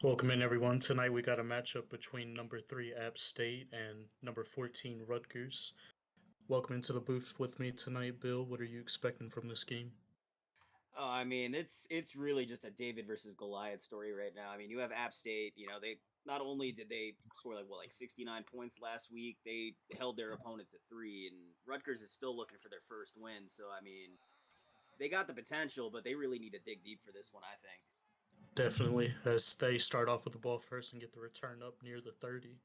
Welcome in, everyone. Tonight we got a matchup between number 3 App State and number 14 Rutgers. Welcome into the booth with me tonight, Bill. What are you expecting from this game? Oh, I mean, it's really just a David versus Goliath story right now. I mean, you have App State. They not only did they score like 69 points last week, they held their opponent to three, and Rutgers is still looking for their first win. So I mean, they got the potential, but they really need to dig deep for this one. I think. Definitely, as they start off with the ball first and get the return up near the 30.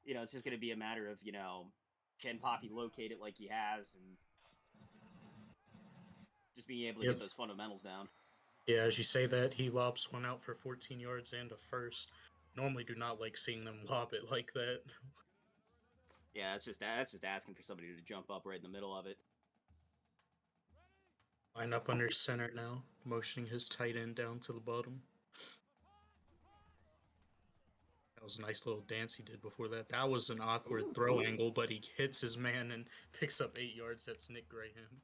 It's just going to be a matter of can Poppy locate it like he has, and just being able to get Yep. those fundamentals down. Yeah, as you say that, he lobs one out for 14 yards and a first. Normally do not like seeing them lob it like that. Yeah, that's just asking for somebody to jump up right in the middle of it. Line up under center now, motioning his tight end down to the bottom. That was a nice little dance he did before that. That was an awkward throw angle, but he hits his man and picks up 8 yards. That's Nick Graham.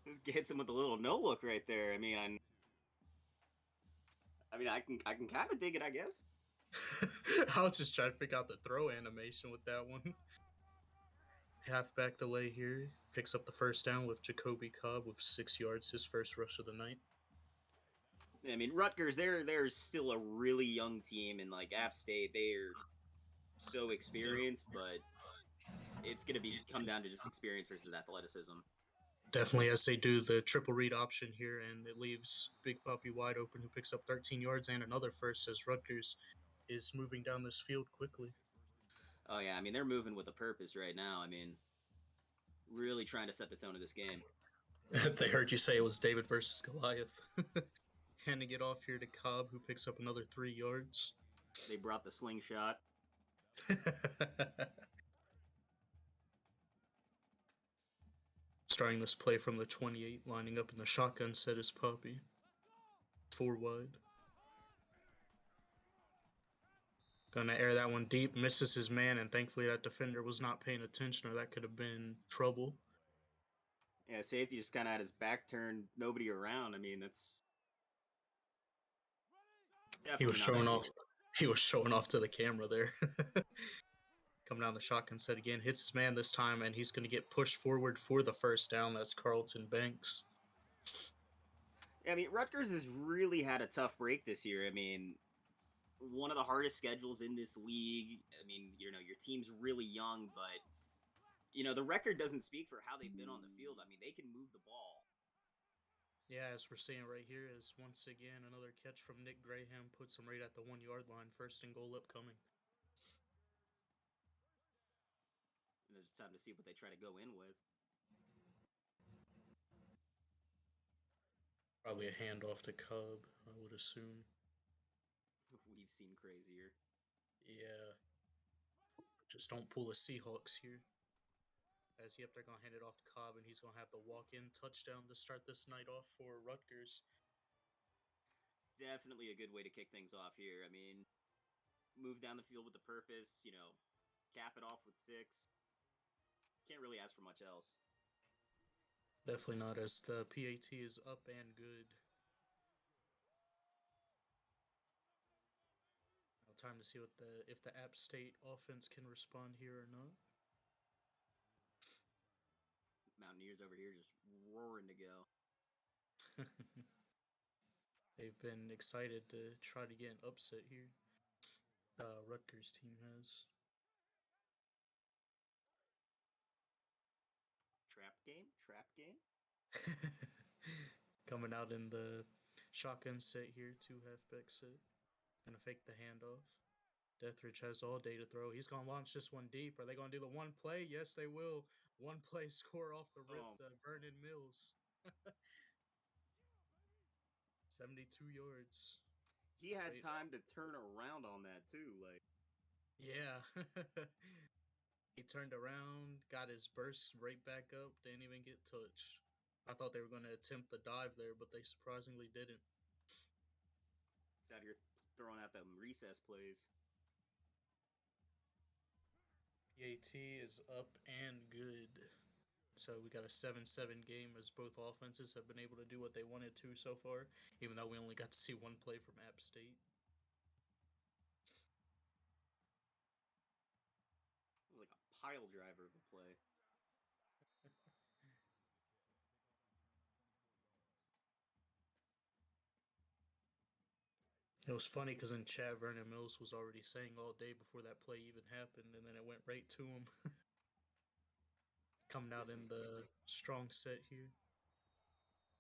Just hits him with a little no look right there. I mean, I can kind of dig it, I guess. I was just trying to figure out the throw animation with that one. Halfback delay here. Picks up the first down with Jacoby Cobb with 6 yards, his first rush of the night. I mean, Rutgers, they're still a really young team, and like App State, they're so experienced, but it's gonna be come down to just experience versus athleticism. Definitely, as they do the triple read option here, and it leaves Big Puppy wide open, who picks up 13 yards and another first as Rutgers is moving down this field quickly. Oh yeah, I mean they're moving with a purpose right now. I mean, really trying to set the tone of this game. They heard you say it was David versus Goliath. Handing it off here to Cobb, who picks up another 3 yards. They brought the slingshot. Starting this play from the 28, lining up in the shotgun set is Puppy. 4 wide. Gonna air that one deep, misses his man, and thankfully that defender was not paying attention, or that could have been trouble. Yeah, safety just kind of had his back turned, nobody around. I mean, that's He was definitely not showing off. ideal. He was showing off to the camera there. Coming down the shotgun set again, hits his man this time, and he's going to get pushed forward for the first down. That's Carlton Banks. Yeah, I mean, Rutgers has really had a tough break this year. I mean, one of the hardest schedules in this league. I mean, your team's really young, but the record doesn't speak for how they've been on the field. I mean, they can move the ball. Yeah, as we're seeing right here, is once again another catch from Nick Graham puts him right at the 1 yard line. First and goal upcoming. And it's time to see what they try to go in with. Probably a handoff to Cub, I would assume. We've seen crazier. Yeah. Just don't pull the Seahawks here. As yep, they're gonna hand it off to Cobb, and he's gonna have the walk-in touchdown to start this night off for Rutgers. Definitely a good way to kick things off here. I mean, move down the field with a purpose. Cap it off with 6. Can't really ask for much else. Definitely not, as the PAT is up and good. Now time to see what if the App State offense can respond here or not. Mountaineers over here just roaring to go. They've been excited to try to get an upset here. The Rutgers team has. Trap game. Coming out in the shotgun set here, 2 halfback set. Gonna fake the handoff. Deathridge has all day to throw. He's gonna launch this one deep. Are they gonna do the one play? Yes, they will. One play score off the rip to Vernon Mills. 72 yards. He had time to turn around on that too. Like, yeah. He turned around, got his burst right back up, didn't even get touched. I thought they were going to attempt the dive there, but they surprisingly didn't. He's out here throwing out them recess plays. PAT is up and good. So we got a 7-7 game as both offenses have been able to do what they wanted to so far, even though we only got to see one play from App State. It was like a pile driver of a play. It was funny because in chat, Vernon Mills was already saying all day before that play even happened, and then it went right to him. Coming out This in went the quickly. strong set here.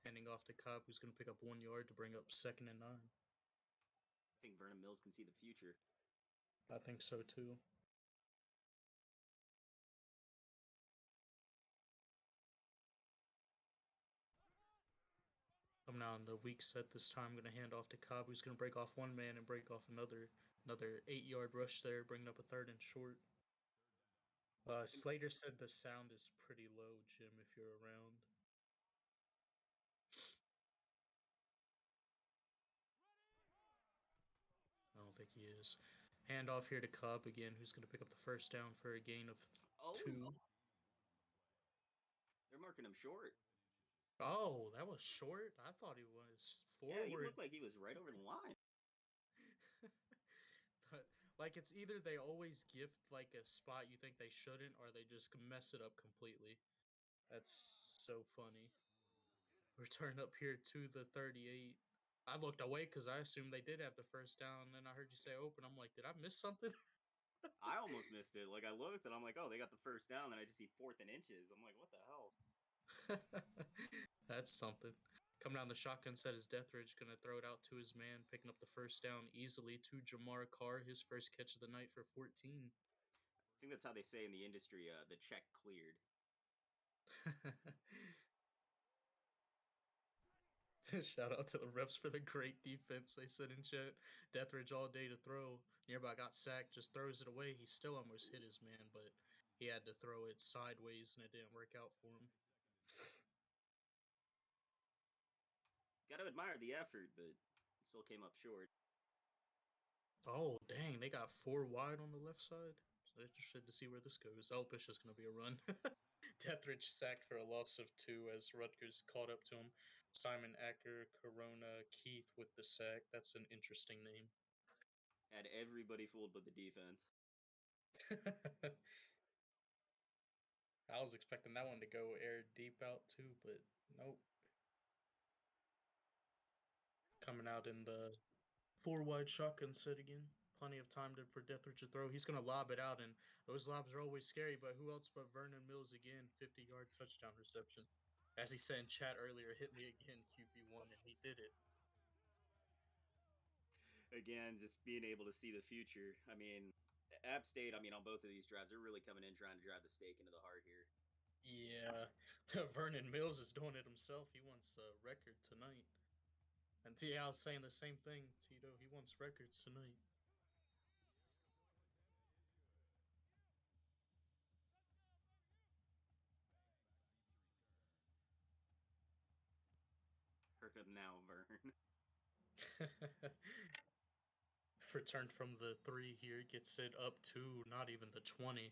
Handing off to Cobb, who's going to pick up 1 yard to bring up 2nd and 9. I think Vernon Mills can see the future. I think so too. I'm now in the weak set this time. I'm going to hand off to Cobb, who's going to break off one man and break off another 8-yard rush there, bringing up a 3rd and short. Slater said the sound is pretty low, Jim, if you're around. I don't think he is. Hand off here to Cobb again, who's going to pick up the first down for a gain of Oh, 2. they're marking him short. Oh, that was short? I thought he was Yeah, he forward. looked like he was right over the line. But, like, it's either they always gift, like, a spot you think they shouldn't, or they just mess it up completely. That's so funny. Return up here to the 38. I looked away because I assumed they did have the first down, and then I heard you say open. I'm like, did I miss something? I almost missed it. Like I looked and I'm like, oh, they got the first down, and I just see 4th and inches. I'm like, what the hell? That's something. Coming down the shotgun set is Deathridge, going to throw it out to his man, picking up the first down easily to Jamar Carr, his first catch of the night for 14. I think that's how they say in the industry. The check cleared. Shout out to the refs for the great defense they said in chat. Deathridge all day to throw. Nearby got sacked, just throws it away. He still almost hit his man, but he had to throw it sideways and it didn't work out for him. Got to admire the effort, but still came up short. Oh, dang. They got 4 wide on the left side. So interested to see where this goes. Oh, it's just going to be a run. Deathridge sacked for a loss of 2 as Rutgers caught up to him. Simon Acker, Corona, Keith with the sack. That's an interesting name. Had everybody fooled but the defense. I was expecting that one to go air deep out too, but nope. Coming out in the 4 wide shotgun set again. Plenty of time for Deathridge to throw. He's going to lob it out, and those lobs are always scary, but who else but Vernon Mills again? 50-yard touchdown reception. As he said in chat earlier, hit me again, QB1, and he did it. Again, just being able to see the future. I mean, App State, I mean, on both of these drives, they're really coming in trying to drive the stake into the heart here. Yeah, Vernon Mills is doing it himself. He wants a record tonight. And yeah, I was saying the same thing, Tito. He wants records tonight. Hurt him now, Vern. Returned from the 3 here, gets it up to not even the 20,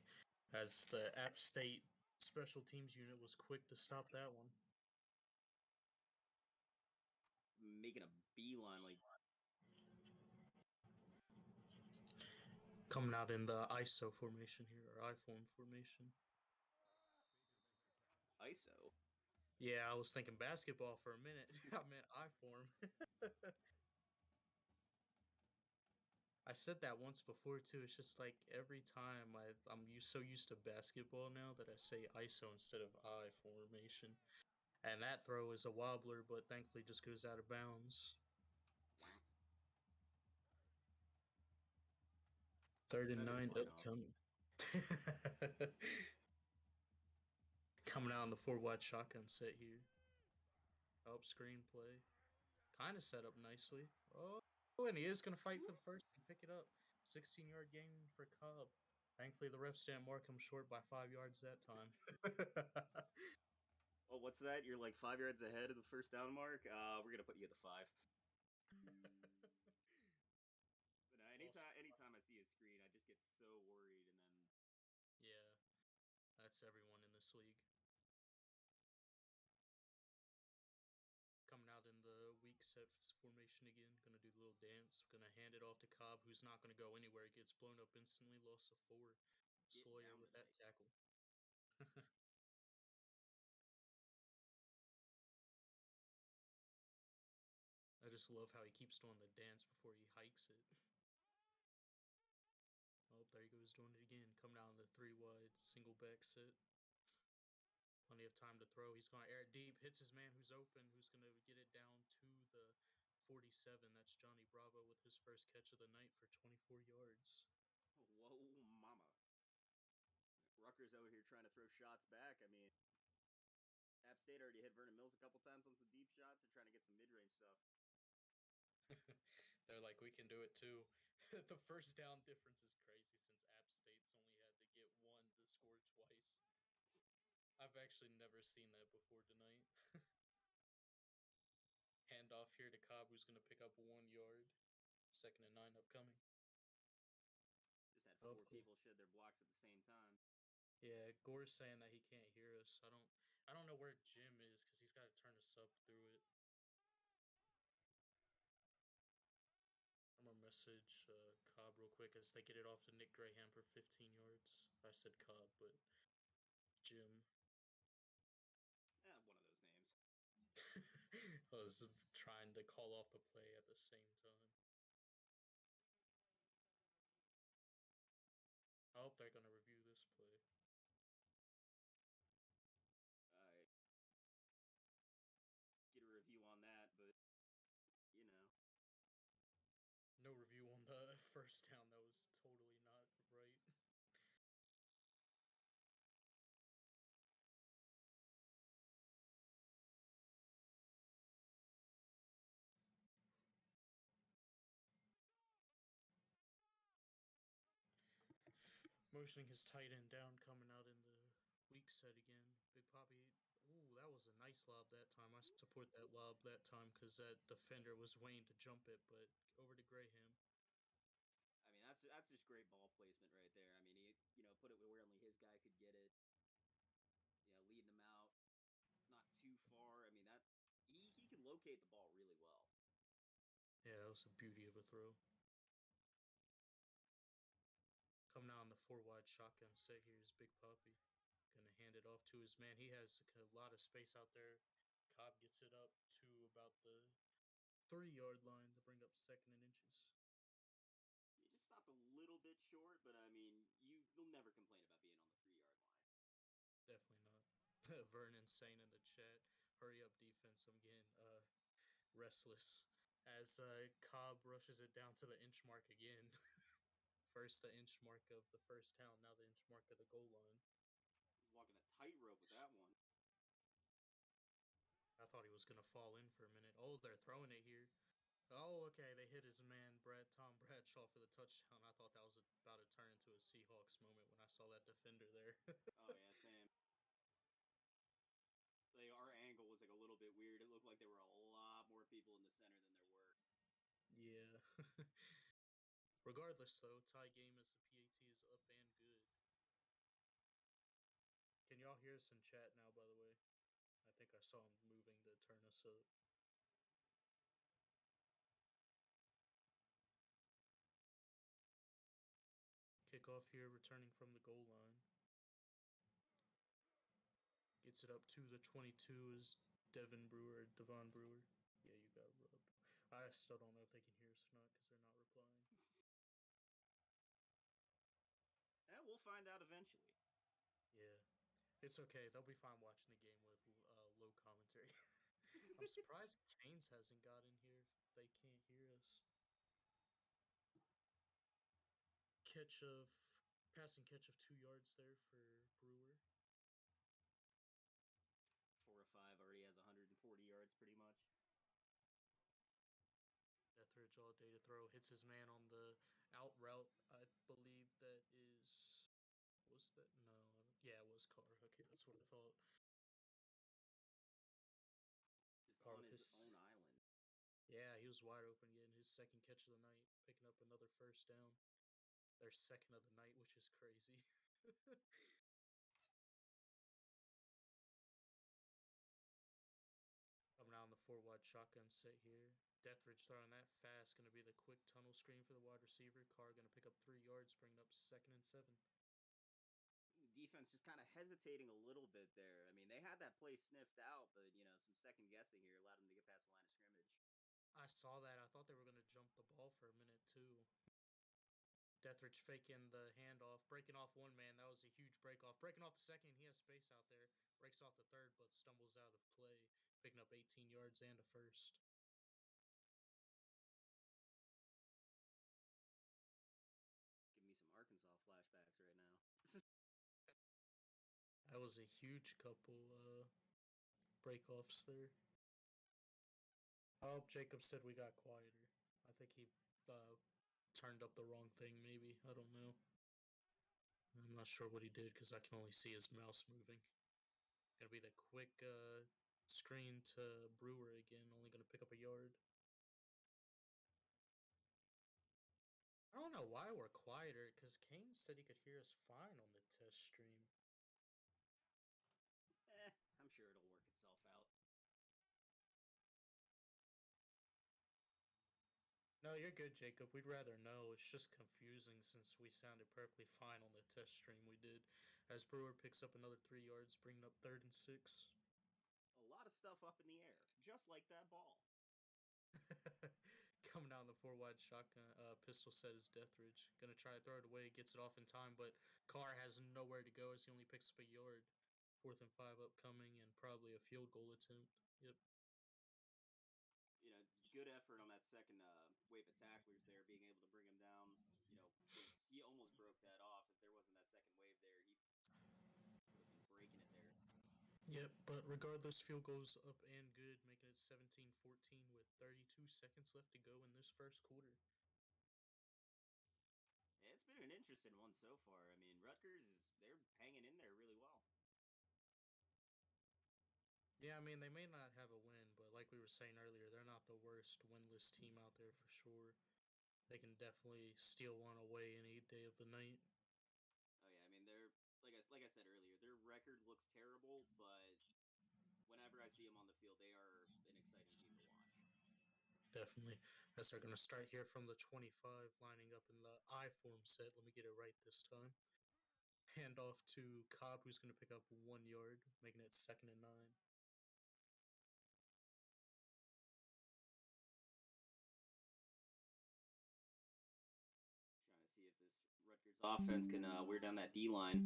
as the App State special teams unit was quick to stop that one. Making a beeline like Coming out in the ISO formation here, or I-form formation. ISO. Yeah, I was thinking basketball for a minute. I meant I-form. I said that once before too. It's just like every time I'm so used to basketball now that I say ISO instead of I formation. And that throw is a wobbler, but thankfully just goes out of bounds. Wow. 3rd and Feathers 9 flying off. upcoming. Coming out on the 4 wide shotgun set here. Up screenplay. Kind of set up nicely. Oh, and he is going to fight for the first and pick it up. 16-yard gain for Cobb. Thankfully, the refs didn't mark him short by 5 yards that time. Oh, what's that? You're like 5 yards ahead of the first down mark? We're going to put you at the 5. That's everyone in this league. Coming out in the weak set formation again. Gonna do the little dance. Gonna hand it off to Cobb, who's not gonna go anywhere. Gets blown up instantly. Loss of 4. Getting Sawyer down with that tonight. tackle. I just love how he keeps doing the dance before he hikes it. Oh, there he goes doing it again. Coming out in the 3 wide single back sit. Plenty of time to throw. He's going to air it deep. Hits his man who's open, who's going to get it down to the 47. That's Johnny Bravo with his first catch of the night for 24 yards. Whoa, mama. Rutgers over here trying to throw shots back. I mean, App State already hit Vernon Mills a couple times on some deep shots. They're trying to get some mid-range stuff. They're like, we can do it too. The first down difference is crazy since App State's only had to get 1 to score twice. I've actually never seen that before tonight. Handoff here to Cobb, who's going to pick up 1 yard. 2nd and 9 upcoming. Just had 4 people shed their blocks at the same time. Yeah, Gore's saying that he can't hear us. I don't know where Jim is because he's got to turn us up through it. I'm gonna message Cobb real quick as they get it off to Nick Graham for 15 yards. I said Cobb, but Jim. One of those names. I was trying to call off the play at the same time. I hope they're gonna review this play. Get a review on that, but you know. No review on the first down. That was totally not right. Motioning his tight end down, coming out in the weak set again. Big Poppy. Ooh, that was a nice lob that time. I support that lob that time because that defender was waiting to jump it, but over to Graham. I mean, that's just great ball placement right there. I mean, he put it where only his guy could get it. Leading them out, not too far. I mean, that he can locate the ball really well. Yeah, that was a beauty of a throw. Coming out on the 4 wide shotgun set here is Big Poppy. Gonna hand it off to his man. He has a lot of space out there. Cobb gets it up to about the 3-yard line to bring up 2nd and inches. He just stopped a little bit short, but I mean, you'll never complain about being on the 3-yard line. Definitely not. Vernon saying in the chat, hurry up defense, I'm getting restless. As Cobb rushes it down to the inch mark again. First the inch mark of the first down, now the inch mark of the goal line. He's walking a tightrope with that one. I thought he was going to fall in for a minute. Oh, they're throwing it here. Oh, okay, they hit his man, Tom Bradshaw, for the touchdown. I thought that was about to turn into a Seahawks moment when I saw that defender there. Oh, yeah, same. Our angle was like a little bit weird. It looked like there were a lot more people in the center than there were. Yeah. Regardless, though, tie game as the PAT is up and good. Can y'all hear us in chat now, by the way? I think I saw him moving to turn us up. Kickoff here, returning from the goal line. Gets it up to the 22 is Devon Brewer. Yeah, you got rubbed. I still don't know if they can hear us or not because they're not replying. Yeah, we'll find out eventually. Yeah. It's okay. They'll be fine watching the game with low commentary. I'm surprised Canes hasn't got in here if they can't hear us. Passing catch of 2 yards there for Brewer. 4 or 5 already has 140 yards pretty much. Etheridge all day to throw. Hits his man on the out route. I believe that is... Was that? No. Yeah, it was Carr. Okay, that's what I thought. Just Carr on with his own island. Yeah, he was wide open getting his 2nd catch of the night, picking up another first down. Their 2nd of the night, which is crazy. shotgun set here. Deathridge throwing that fast. Going to be the quick tunnel screen for the wide receiver. Carr going to pick up 3 yards, bringing up 2nd and 7. Defense just kind of hesitating a little bit there. I mean, they had that play sniffed out, but some second guessing here allowed them to get past the line of scrimmage. I saw that. I thought they were going to jump the ball for a minute, too. Deathridge faking the handoff, breaking off one man. That was a huge break off. Breaking off the second, he has space out there. Breaks off the third, but stumbles out of play, picking up 18 yards and a first. Give me some Arkansas flashbacks right now. That was a huge couple break-offs there. Oh, Jacob said we got quieter. I think he turned up the wrong thing, maybe. I don't know. I'm not sure what he did because I can only see his mouse moving. Gonna be the quick screen to Brewer again, only gonna pick up a yard. I don't know why we're quieter, because Kane said he could hear us fine on the test stream. I'm sure it'll work itself out. No, you're good, Jacob. We'd rather know. It's just confusing since we sounded perfectly fine on the test stream we did. As Brewer picks up another 3 yards, bringing up 3rd and 6. A lot of stuff up in the air, just like that ball. Coming out in the 4 wide shotgun pistol set is Deathridge. Gonna try to throw it away, gets it off in time, but Carr has nowhere to go as he only picks up a yard. 4th and 5 upcoming, and probably a field goal attempt. Yep. Good effort on that second wave of tacklers there, being able to bring him down. He almost broke that off. If there wasn't that second wave there, he would have been breaking it there. Yep, but regardless, field goes up and good, making it 17-14 with 32 seconds left to go in this first quarter. It's been an interesting one so far. I mean, Rutgers they're hanging in there really well. Yeah, I mean, they may not have a win, but like we were saying earlier, they're not the worst winless team out there for sure. They can definitely steal one away any day of the night. Oh yeah, I mean they're like I said earlier, their record looks terrible, but whenever I see them on the field, they are an exciting team to watch. Definitely. As they're going to start here from the 25, lining up in the I form set. Let me get it right this time. Hand off to Cobb, who's going to pick up 1 yard, making it 2nd and 9. Trying to see if this Rutgers offense can wear down that D line.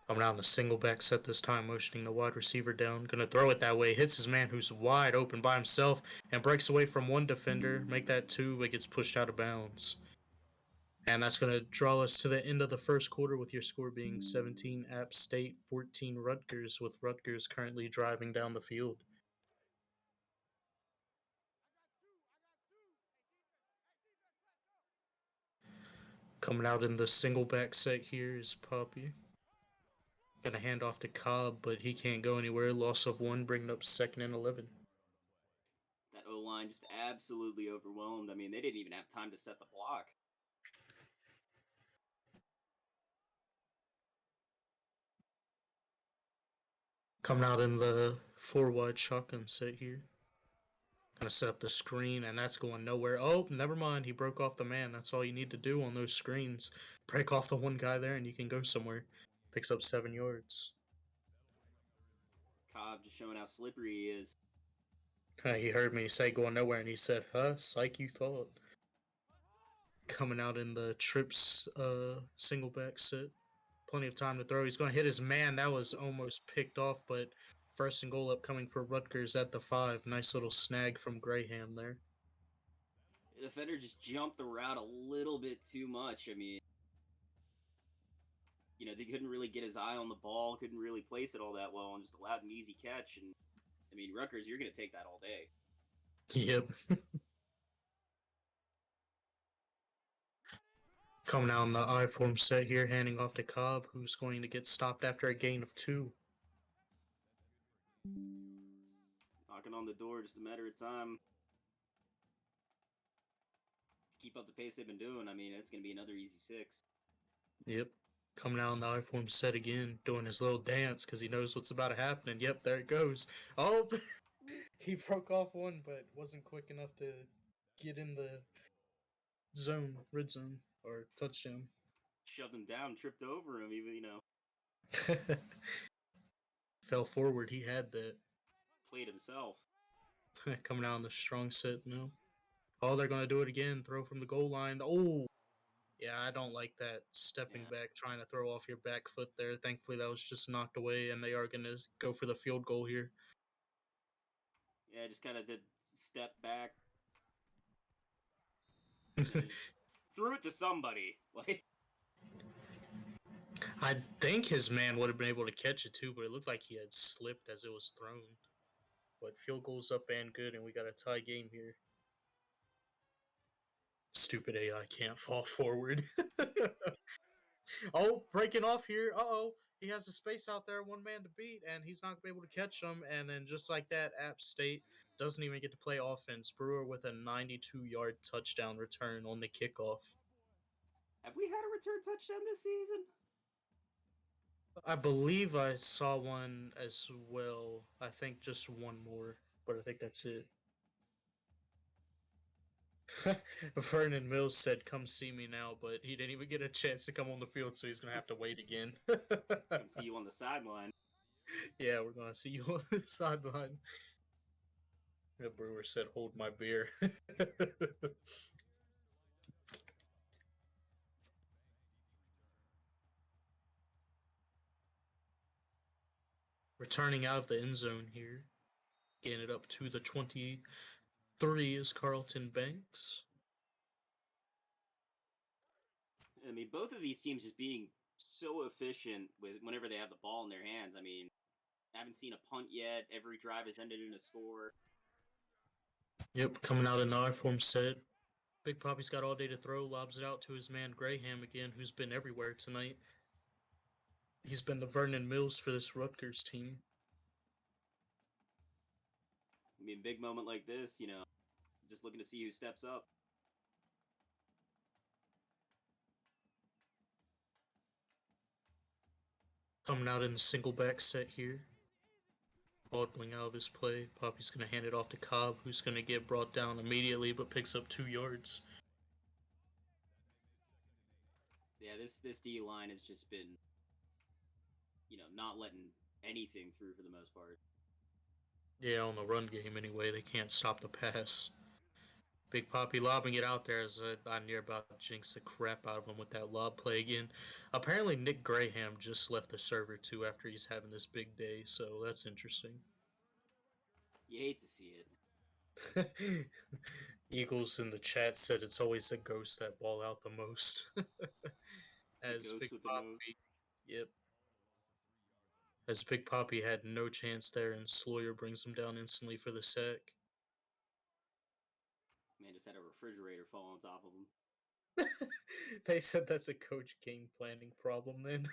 Coming out in the single back set this time, motioning the wide receiver down. Gonna throw it that way. Hits his man who's wide open by himself and breaks away from one defender. Make that 2, but gets pushed out of bounds. And that's going to draw us to the end of the first quarter with your score being 17 App State, 14 Rutgers, with Rutgers currently driving down the field. Coming out in the single back set here is Poppy. Gonna hand off to Cobb, but he can't go anywhere. Loss of 1, bringing up 2nd and 11. That O-line just absolutely overwhelmed. I mean, they didn't even have time to set the block. Coming out in the 4 wide shotgun set here. Gonna set up the screen, and that's going nowhere. Oh, never mind. He broke off the man. That's all you need to do on those screens. Break off the one guy there, and you can go somewhere. Picks up 7 yards. Cobb just showing how slippery he is. He heard me say going nowhere, and he said, huh, psych, you thought. Coming out in the trips single back set. Plenty of time to throw. He's going to hit his man. That was almost picked off, but 1st-and-goal upcoming for Rutgers at the 5. Nice little snag from Graham there. The defender just jumped the route a little bit too much. I mean, they couldn't really get his eye on the ball, couldn't really place it all that well, and just allowed an easy catch. And, I mean, Rutgers, you're going to take that all day. Yep. Coming out in the I form set here, handing off to Cobb, who's going to get stopped after a gain of 2. Knocking on the door, just a matter of time. Keep up the pace they've been doing. I mean, it's going to be another easy 6. Yep. Coming out in the I form set again, doing his little dance because he knows what's about to happen. And yep, there it goes. Oh, He broke off one, but wasn't quick enough to get in the zone, red zone, or touchdown. Shoved him down, tripped over him. Even Fell forward. He had that. played himself. Coming out on the strong set now. Oh, they're going to do it again. Throw from the goal line. Oh, yeah, I don't like that. Stepping Yeah, back, trying to throw off your back foot there. Thankfully, that was just knocked away, and they are going to go for the field goal here. yeah, just kind of did step back. Just threw it to somebody. Like, I think his man would have been able to catch it too, but it looked like he had slipped as it was thrown. But field goal's up and good, and we got a tie game here. Stupid AI can't fall forward. Oh, breaking off here. Uh-oh. He has a space out there, one man to beat, and he's not going to be able to catch him. And then just like that, App State doesn't even get to play offense. Brewer with a 92-yard touchdown return on the kickoff. have we had a return touchdown this season? I believe I saw one as well. I think just one more, but I think that's it. Vernon Mills said, "Come see me now," but he didn't even get a chance to come on the field, so he's going to have to wait again. Come see you on the sideline. Yeah, we're going to see you on the sideline. The brewer said, "Hold my beer." Returning out of the end zone here, getting it up to the 23 is Carlton Banks. I mean, both of these teams just being so efficient with whenever they have the ball in their hands. I mean, I haven't seen a punt yet. Every drive has ended in a score. Yep, coming out in the I form set. Big Poppy's got all day to throw, lobs it out to his man Graham again, who's been everywhere tonight. He's been the Vernon Mills for this Rutgers team. I mean, big moment like this, just looking to see who steps up. Coming out in the single back set here. Waddling out of his play. Poppy's going to hand it off to Cobb, who's going to get brought down immediately but picks up 2 yards. Yeah, this D line has just been, not letting anything through for the most part. Yeah, on the run game anyway, they can't stop the pass. Big Poppy lobbing it out there as I near about jinx the crap out of him with that lob play again. Apparently, Nick Graham just left the server too after he's having this big day, so that's interesting. You hate to see it. Eagles in the chat said it's always the ghost that ball out the most. The As ghost Big with the most. Poppy, yep. As Big Poppy had no chance there, and Sawyer brings him down instantly for the sack. Man, just had a refrigerator fall on top of him. They said that's a coach game planning problem then.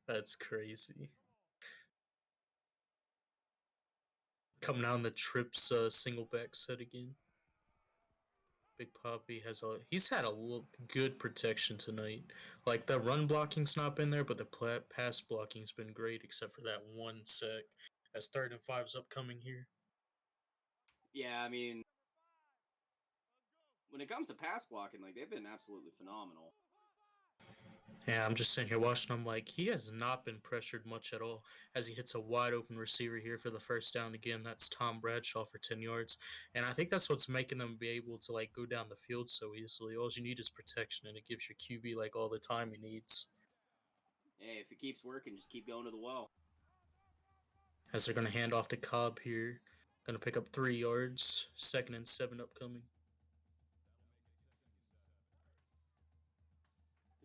That's crazy. Coming down the trips single back set again. Big Poppy he's had a good protection tonight. Like the run blocking's not been there, but the pass blocking's been great except for that one sack. As 3rd and 5's upcoming here. Yeah, I mean, when it comes to pass blocking, like they've been absolutely phenomenal. Yeah, I'm just sitting here watching him like he has not been pressured much at all as he hits a wide open receiver here for the first down again. That's Tom Bradshaw for 10 yards. And I think that's what's making them be able to like go down the field so easily. All you need is protection and it gives your QB like all the time he needs. Hey, if it keeps working, just keep going to the well. As they're going to hand off to Cobb here. Going to pick up 3 yards. 2nd and 7 upcoming.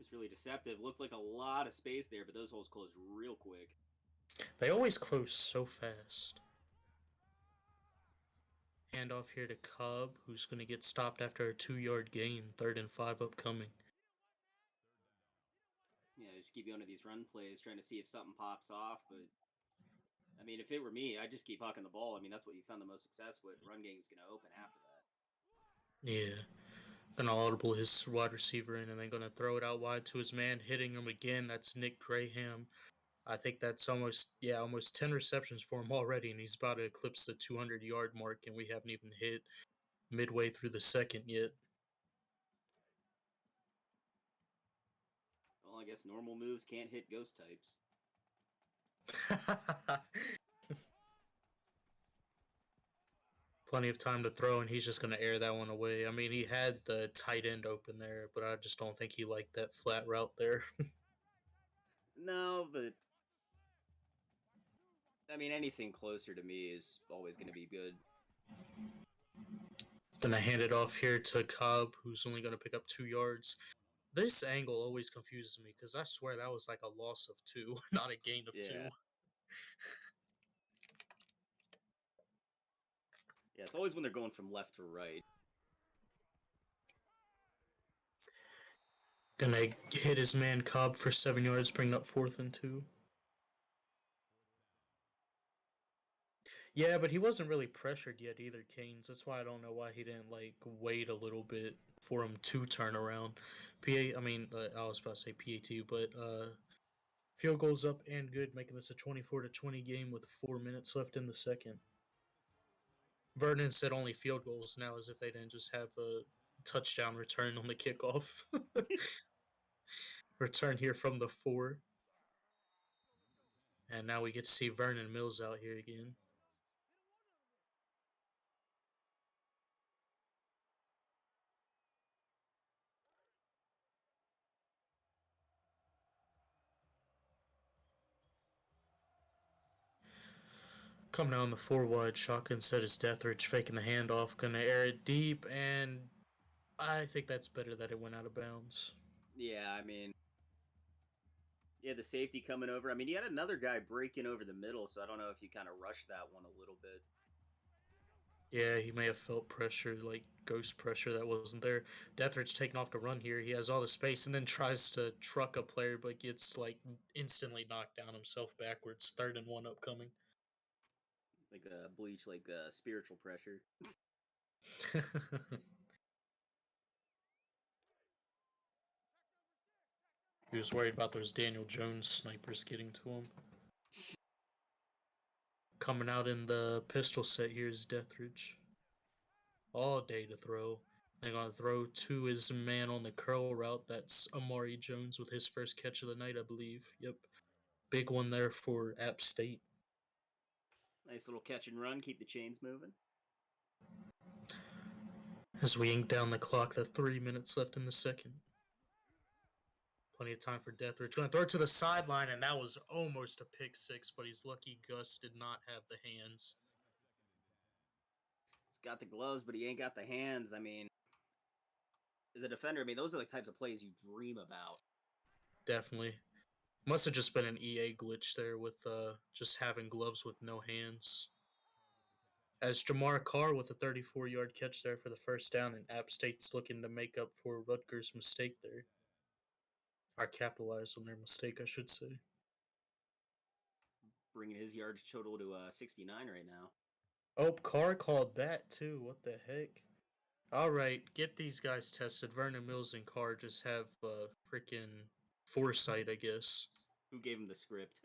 It's really deceptive. Looked like a lot of space there, but those holes closed real quick. They always close so fast. Hand off here to Cobb, who's going to get stopped after a 2-yard gain. 3rd and 5 upcoming. Yeah, just keep going to these run plays, trying to see if something pops off. But I mean, if it were me, I'd just keep hucking the ball. I mean, that's what you found the most success with. Run game's going to open after that. Yeah. Gonna audible his wide receiver in and then gonna throw it out wide to his man, hitting him again. That's Nick Graham. I think that's almost 10 receptions for him already, and he's about to eclipse the 200-yard mark, and we haven't even hit midway through the second yet. Well, I guess normal moves can't hit ghost types. Plenty of time to throw, and he's just going to air that one away. I mean, he had the tight end open there, but I just don't think he liked that flat route there. No, but I mean, anything closer to me is always going to be good. Gonna hand it off here to Cobb, who's only gonna pick up 2 yards. This angle always confuses me because I swear that was like a loss of two, not a gain of Yeah. two. Yeah, it's always when they're going from left to right. Gonna hit his man Cobb for 7 yards, bring up 4th and 2. Yeah, but he wasn't really pressured yet either, Canes. That's why I don't know why he didn't like wait a little bit for him to turn around. I was about to say PAT, but field goals up and good, making this a 24-20 game with 4 minutes left in the second. Vernon said only field goals now, as if they didn't just have a touchdown return on the kickoff. Return here from the 4. And now we get to see Vernon Mills out here again. Coming out on the 4 wide, shotgun set is Deathridge faking the handoff, gonna air it deep, and I think that's better that it went out of bounds. Yeah, I mean, yeah, the safety coming over. I mean, you had another guy breaking over the middle, so I don't know if you kind of rushed that one a little bit. Yeah, he may have felt pressure, like ghost pressure that wasn't there. Deathridge taking off to run here. He has all the space and then tries to truck a player, but gets like instantly knocked down himself backwards. 3rd and 1 upcoming. Like a bleach, like spiritual pressure. He was worried about those Daniel Jones snipers getting to him. Coming out in the pistol set here is Deathridge. All day to throw. They're going to throw to his man on the curl route. That's Amari Jones with his first catch of the night, I believe. Yep. Big one there for App State. Nice little catch and run, keep the chains moving. As we ink down the clock to 3 minutes left in the second. Plenty of time for Deathridge. Going to throw it to the sideline, and that was almost a pick six, but he's lucky Gus did not have the hands. He's got the gloves, but he ain't got the hands. I mean, as a defender, I mean, those are the types of plays you dream about. Definitely. Must have just been an EA glitch there with just having gloves with no hands. As Jamar Carr with a 34-yard catch there for the first down, and App State's looking to make up for Rutgers' mistake there. Or capitalize on their mistake, I should say. Bringing his yardage total to 69 right now. Oh, Carr called that too. What the heck? All right, get these guys tested. Vernon Mills and Carr just have freaking foresight, I guess. Who gave him the script?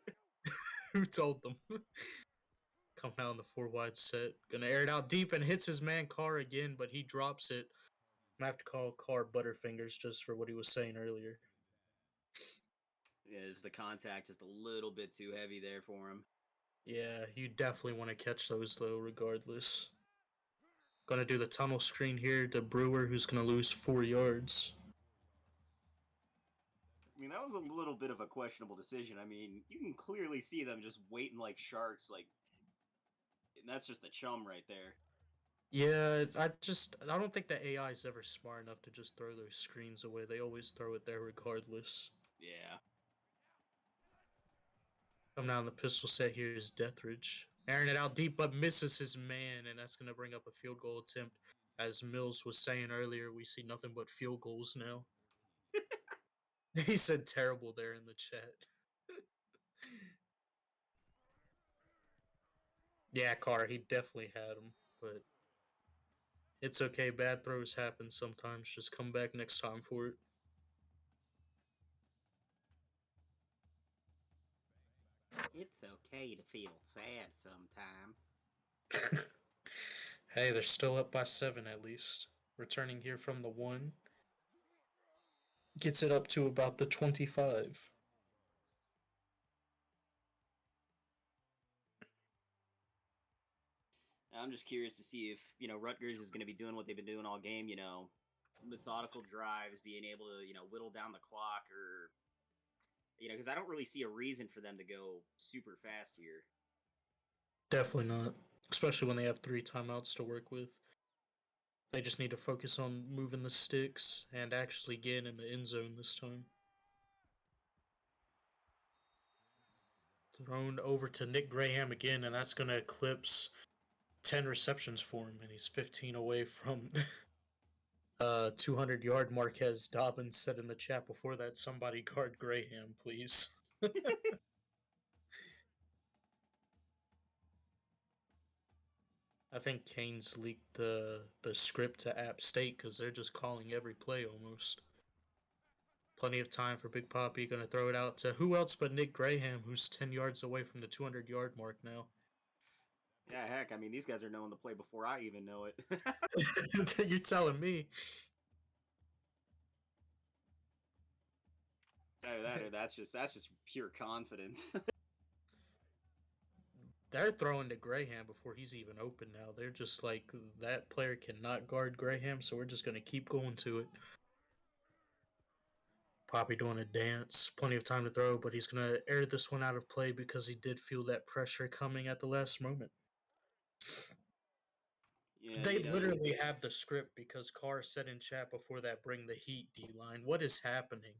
Who told them? Coming out in the 4 wide set. Gonna air it out deep and hits his man Carr again, but he drops it. I have to call Carr Butterfingers just for what he was saying earlier. Yeah, is the contact just a little bit too heavy there for him? Yeah, you definitely want to catch those though, regardless. Gonna do the tunnel screen here to Brewer, who's gonna lose 4 yards. I mean, that was a little bit of a questionable decision. I mean, you can clearly see them just waiting like sharks, like, and that's just a chum right there. Yeah, I don't think the AI is ever smart enough to just throw those screens away. They always throw it there regardless. Yeah. Coming down the pistol set here is Deathridge. Airing it out deep, but misses his man, and that's going to bring up a field goal attempt. As Mills was saying earlier, we see nothing but field goals now. He said terrible there in the chat. Yeah, Carr, he definitely had him, but it's okay. Bad throws happen sometimes. Just come back next time for it. It's okay to feel sad sometimes. Hey, they're still up by 7 at least. Returning here from the 1. Gets it up to about the 25. I'm just curious to see if Rutgers is going to be doing what they've been doing all game. Methodical drives, being able to whittle down the clock, or because I don't really see a reason for them to go super fast here. Definitely not. Especially when they have 3 timeouts to work with. They just need to focus on moving the sticks and actually getting in the end zone this time. Thrown over to Nick Graham again, and that's going to eclipse 10 receptions for him, and he's 15 away from 200-yard Marquez Dobbins said in the chat before that, somebody guard Graham, please. I think Kane's leaked the script to App State because they're just calling every play almost. Plenty of time for Big Poppy. Going to throw it out to who else but Nick Graham, who's 10 yards away from the 200-yard mark now. Yeah, heck, I mean, these guys are knowing the play before I even know it. You're telling me. That's just pure confidence. They're throwing to Graham before he's even open now. They're just like, that player cannot guard Graham, so we're just going to keep going to it. Poppy doing a dance. Plenty of time to throw, but he's going to air this one out of play because he did feel that pressure coming at the last moment. Yeah, They literally have the script because Carr said in chat before that, bring the heat, D-line. What is happening?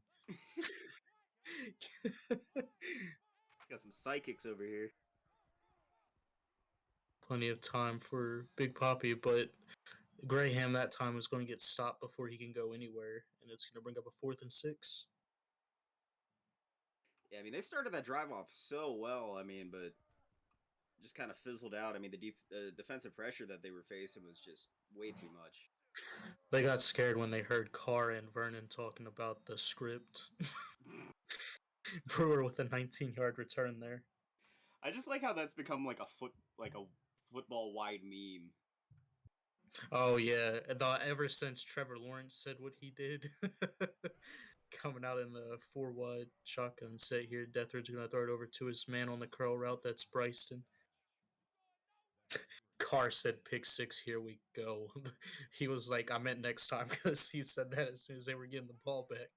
got some psychics over here. Plenty of time for Big Poppy, but Graham that time was going to get stopped before he can go anywhere, and it's going to bring up a 4th and 6. Yeah, I mean, they started that drive off so well. I mean, but just kind of fizzled out. I mean, the defensive pressure that they were facing was just way too much. They got scared when they heard Carr and Vernon talking about the script. Brewer with a 19-yard return there. I just like how that's become like a football wide meme. Oh yeah, ever since Trevor Lawrence said what he did, coming out in the 4 wide shotgun set here, Deathridge gonna throw it over to his man on the curl route. That's Bryston. Carr said pick 6. Here we go. He was like, I meant next time because he said that as soon as they were getting the ball back.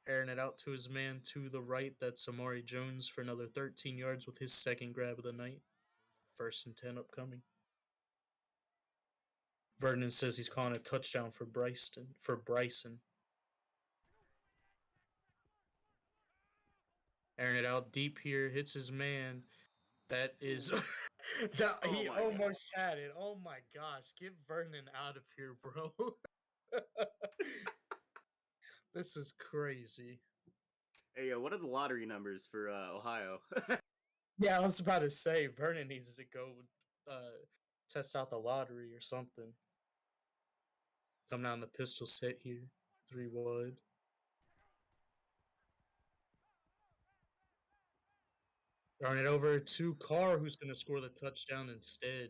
Airing it out to his man to the right. That's Amari Jones for another 13 yards with his second grab of the night. 1st and 10 upcoming. Vernon says he's calling a touchdown for Bryson. Airing it out deep here, hits his man. That is that he almost had it. Oh my gosh, get Vernon out of here, bro. This is crazy. Hey, what are the lottery numbers for Ohio? Yeah, I was about to say Vernon needs to go test out the lottery or something. Come down the pistol set here. 3 wide. Throwing it over to Carr, who's going to score the touchdown instead.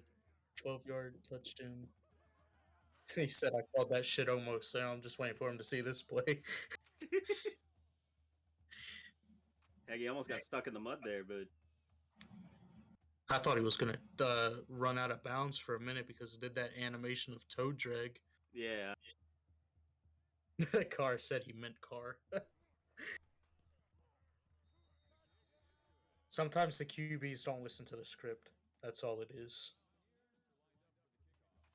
12-yard touchdown. He said, I called that shit almost, so I'm just waiting for him to see this play. Heck, he almost got stuck in the mud there, but I thought he was going to run out of bounds for a minute because it did that animation of toe drag. yeah. Carr said he meant Carr. Sometimes the QBs don't listen to the script. That's all it is.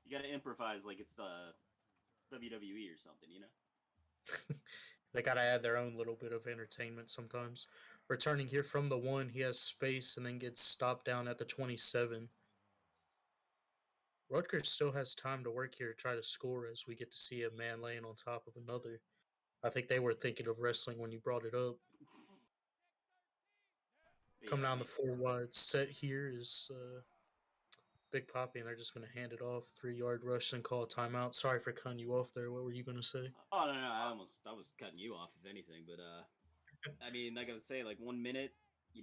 You got to improvise like it's WWE or something, you know? They got to add their own little bit of entertainment sometimes. Returning here from the 1, he has space and then gets stopped down at the 27. Rutgers still has time to work here to try to score as we get to see a man laying on top of another. I think they were thinking of wrestling when you brought it up. Coming Yeah, I down the mean, 4 wide set here is Big Poppy, and they're just going to hand it off. 3-yard rush and call a timeout. Sorry for cutting you off there. What were you going to say? oh no, I was cutting you off if anything, but I mean, like I was saying, like 1 minute,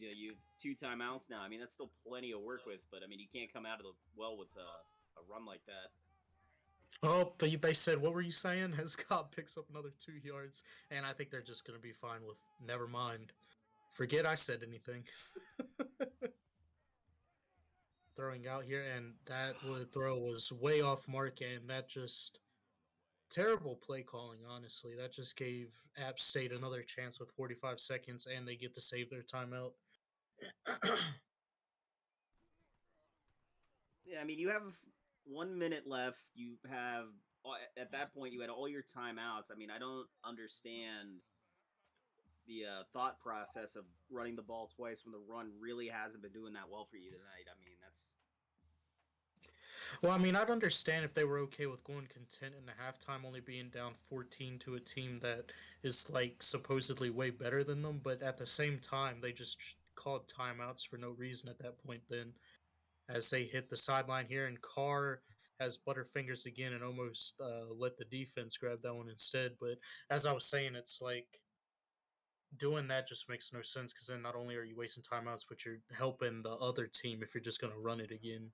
you have 2 timeouts now. I mean, that's still plenty of work with, but I mean, you can't come out of the well with a run like that. Oh, they said, what were you saying? As Cobb picks up another 2 yards, and I think they're just going to be fine with, never mind. Forget I said anything. Throwing out here, and that throw was way off mark, and that just terrible play calling, honestly. That just gave App State another chance with 45 seconds, and they get to save their timeout. Yeah, I mean, you have 1 minute left. You have at that point you had all your timeouts. I mean, I don't understand the thought process of running the ball twice when the run really hasn't been doing that well for you tonight. I mean, that's Well, I mean, I'd understand if they were okay with going content in the halftime, only being down 14 to a team that is like supposedly way better than them, but at the same time, they just called timeouts for no reason at that point. Then, as they hit the sideline here, and Carr has butterfingers again and almost let the defense grab that one instead. But as I was saying, it's like doing that just makes no sense because then not only are you wasting timeouts, but you're helping the other team if you're just going to run it again.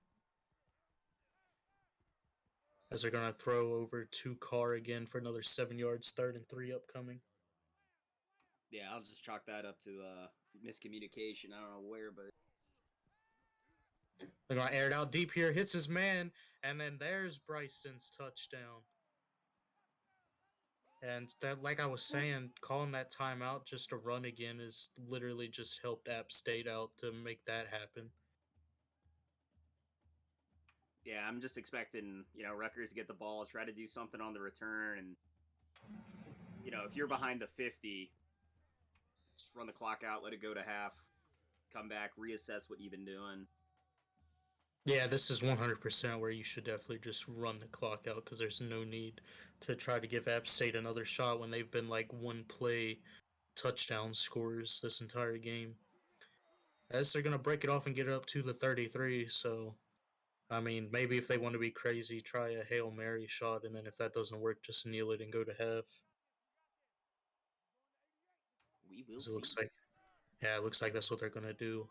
As they're going to throw over to Carr again for another 7 yards, 3rd and 3 upcoming. yeah. I'll just chalk that up to miscommunication. I don't know where, but They're going to air it out deep here, hits his man, and then there's Bryson's touchdown. And that, like I was saying, calling that timeout just to run again is literally just helped App State out to make that happen. yeah, I'm just expecting Rutgers to get the ball, try to do something on the return, and if you're behind the 50, just run the clock out, let it go to half, come back, reassess what you've been doing. Yeah, this is 100% where you should definitely just run the clock out because there's no need to try to give App State another shot when they've been like one play touchdown scores this entire game. As they're going to break it off and get it up to the 33, so I mean, maybe if they want to be crazy, try a Hail Mary shot, and then if that doesn't work, just kneel it and go to half. We will 'Cause it looks see. like, yeah, it looks like that's what they're gonna do.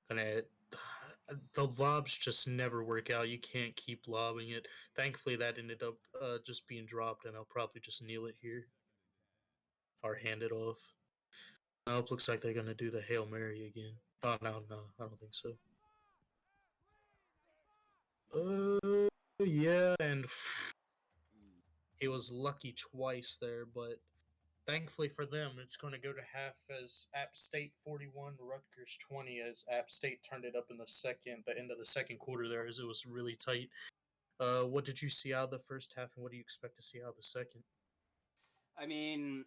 Gonna the lobs just never work out. You can't keep lobbing it. Thankfully, that ended up just being dropped, and I'll probably just kneel it here or hand it off. Nope, looks like they're gonna do the Hail Mary again. Oh no, I don't think so. Yeah, and he was lucky twice there, but thankfully for them, it's going to go to half as App State 41, Rutgers 20, as App State turned it up in the end of the second quarter there, as it was really tight. What did you see out of the first half, and what do you expect to see out of the second? I mean,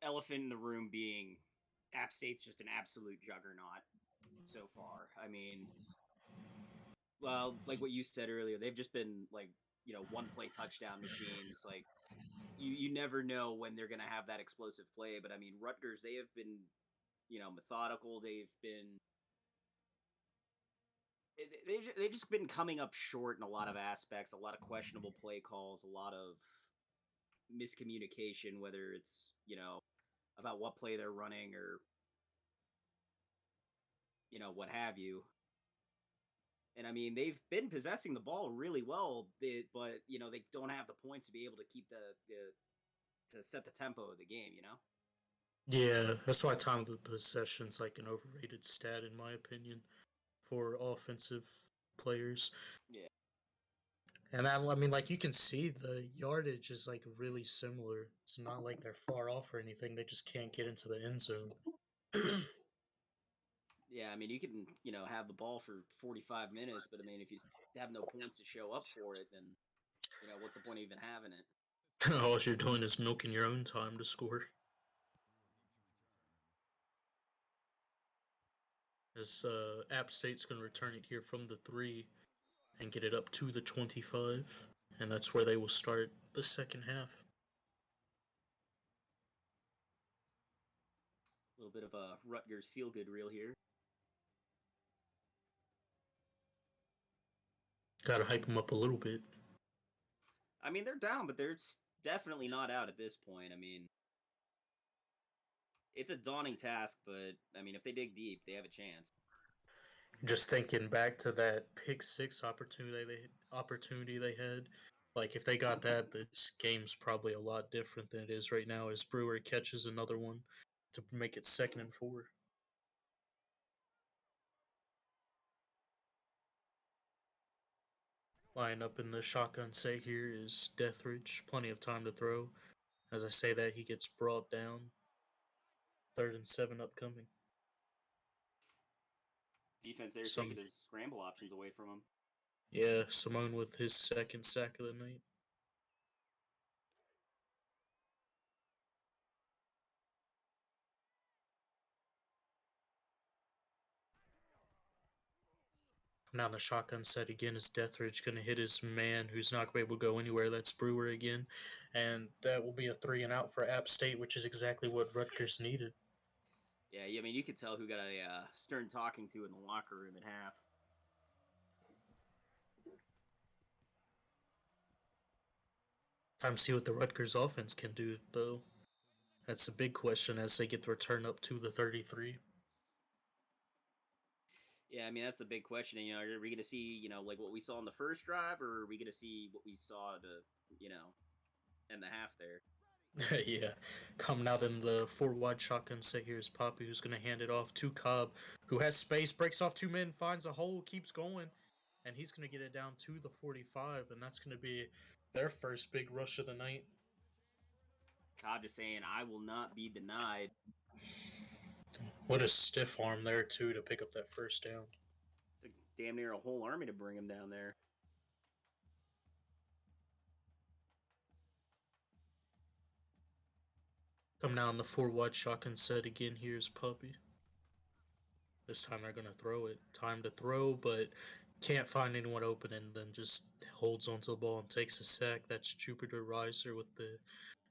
elephant in the room being App State's just an absolute juggernaut so far. I mean, well, like what you said earlier, they've just been like, one play touchdown machines. Like you never know when they're going to have that explosive play. But I mean, Rutgers, they have been, methodical. They've just been coming up short in a lot of aspects, a lot of questionable play calls, a lot of miscommunication, whether it's, about what play they're running or, what have you. And I mean, they've been possessing the ball really well, but they don't have the points to be able to keep the to set the tempo of the game. Yeah, that's why time of the possession's like an overrated stat, in my opinion, for offensive players. Yeah. And that, I mean, like you can see the yardage is like really similar. It's not like they're far off or anything. They just can't get into the end zone. Yeah, I mean, you can have the ball for 45 minutes, but I mean, if you have no points to show up for it, then what's the point of even having it? All you're doing is milking your own time to score. As App State's going to return it here from the 3 and get it up to the 25. And that's where they will start the second half. A little bit of a Rutgers feel good reel here. Got to hype them up a little bit. I mean, they're down, but they're definitely not out at this point. I mean, It's a daunting task, but I mean, if they dig deep, they have a chance. Just thinking back to that pick six opportunity they had, like if they got that, this game's probably a lot different than it is right now. As Brewer catches another one to make it 2nd and 4. Lying up in the shotgun set here is Deathridge. Plenty of time to throw. As I say that, he gets brought down. 3rd and 7 upcoming. Defense there Some taking his scramble options away from him. Yeah, Simone with his 2nd sack of the night. Now the shotgun set again is Deathridge going to hit his man who's not going to be able to go anywhere. That's Brewer again. And that will be a 3-and-out for App State, which is exactly what Rutgers needed. Yeah, I mean, you could tell who got a stern talking to in the locker room at half. Time to see what the Rutgers offense can do, though. That's the big question as they get the return up to the 33. Yeah, I mean, that's the big question. You know, are we going to see, you know, like what we saw in the first drive, or are we going to see what we saw to, you know, end the half there? Yeah, coming out in the 4 wide shotgun set here is Poppy, who's going to hand it off to Cobb, who has space, breaks off 2 men, finds a hole, keeps going, and he's going to get it down to the 45, and that's going to be their first big rush of the night. Cobb just saying, I will not be denied. What a stiff arm there, too, to pick up that first down. Took damn near a whole army to bring him down there. Coming out in the 4 wide shotgun set again, here's Puppy. This time they're going to throw it. Time to throw, but can't find anyone open and then just holds onto the ball and takes a sack. That's Jupiter Riser with the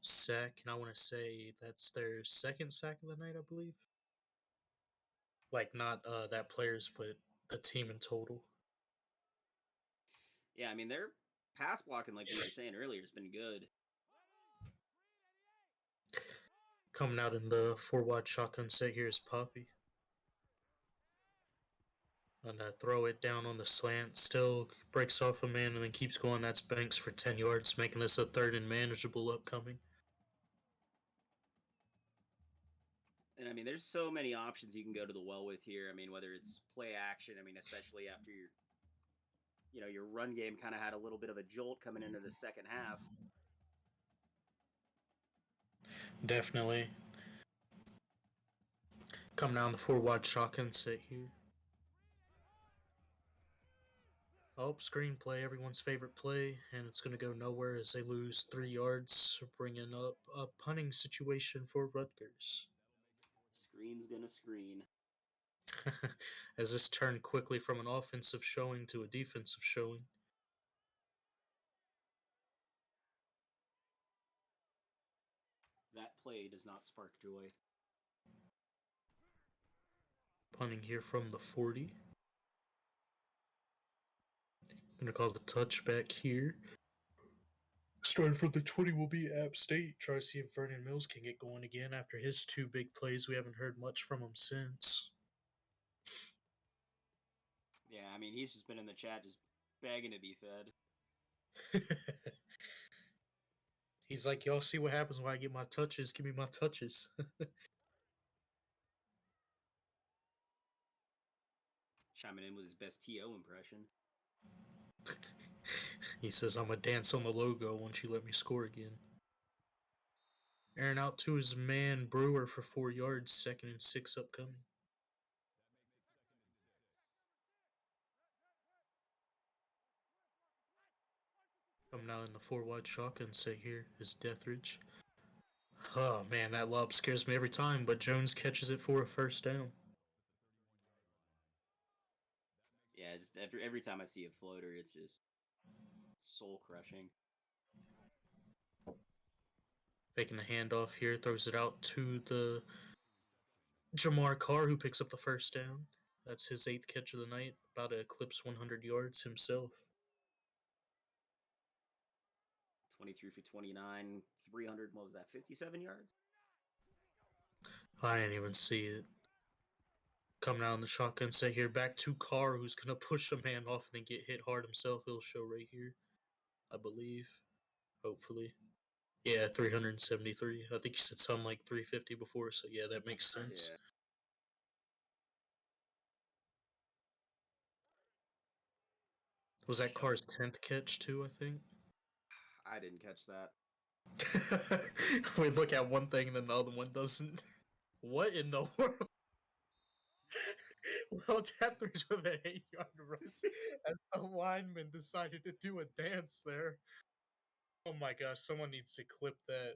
sack. And I want to say that's their 2nd sack of the night, I believe. Like, not that player's, but the team in total. Yeah, I mean, their pass blocking, like we were saying earlier, has been good. Coming out in the 4 wide shotgun set here is Poppy. And throw it down on the slant. Still breaks off a man and then keeps going. That's Banks for 10 yards, making this a 3rd and manageable upcoming. And I mean, there's so many options you can go to the well with here. I mean, whether it's play action, I mean, especially after your run game kind of had a little bit of a jolt coming into the second half. Definitely. Coming down the 4 wide shotgun set here. Oh, screenplay, everyone's favorite play, and it's going to go nowhere as they lose 3 yards, bringing up a punting situation for Rutgers. Screen's gonna screen. As this turned quickly from an offensive showing to a defensive showing. That play does not spark joy. Punting here from the 40. Gonna call the touchback here. Starting from the 20 will be App State. Try to see if Vernon Mills can get going again after his 2 big plays. We haven't heard much from him since. Yeah, I mean, he's just been in the chat just begging to be fed. He's like, y'all see what happens when I get my touches. Give me my touches. Chiming in with his best TO impression. He says, I'm going to dance on the logo once you let me score again. Aaron out to his man Brewer for 4 yards, 2nd and 6 upcoming. Coming out in the 4 wide shotgun set here is Deathridge. Oh man, that lob scares me every time, but Jones catches it for a first down. Yeah, just every time I see a floater, it's just soul crushing. Faking the handoff here, throws it out to the Jamar Carr, who picks up the first down. That's his 8th catch of the night, about to eclipse 100 yards himself. 23 for 29, 300, what was that, 57 yards? I didn't even see it. Coming out in the shotgun set here, back to Carr, who's gonna push a man off and then get hit hard himself. He'll show right here, I believe. Hopefully. Yeah, 373. I think you said something like 350 before, so yeah, that makes sense. Yeah, Was that showing. Carr's 10th catch, too, I think? I didn't catch that. We look at one thing and then the other one doesn't. What in the world? Well, Tethridge with an 8-yard rush as the lineman decided to do a dance there. Oh my gosh, someone needs to clip that.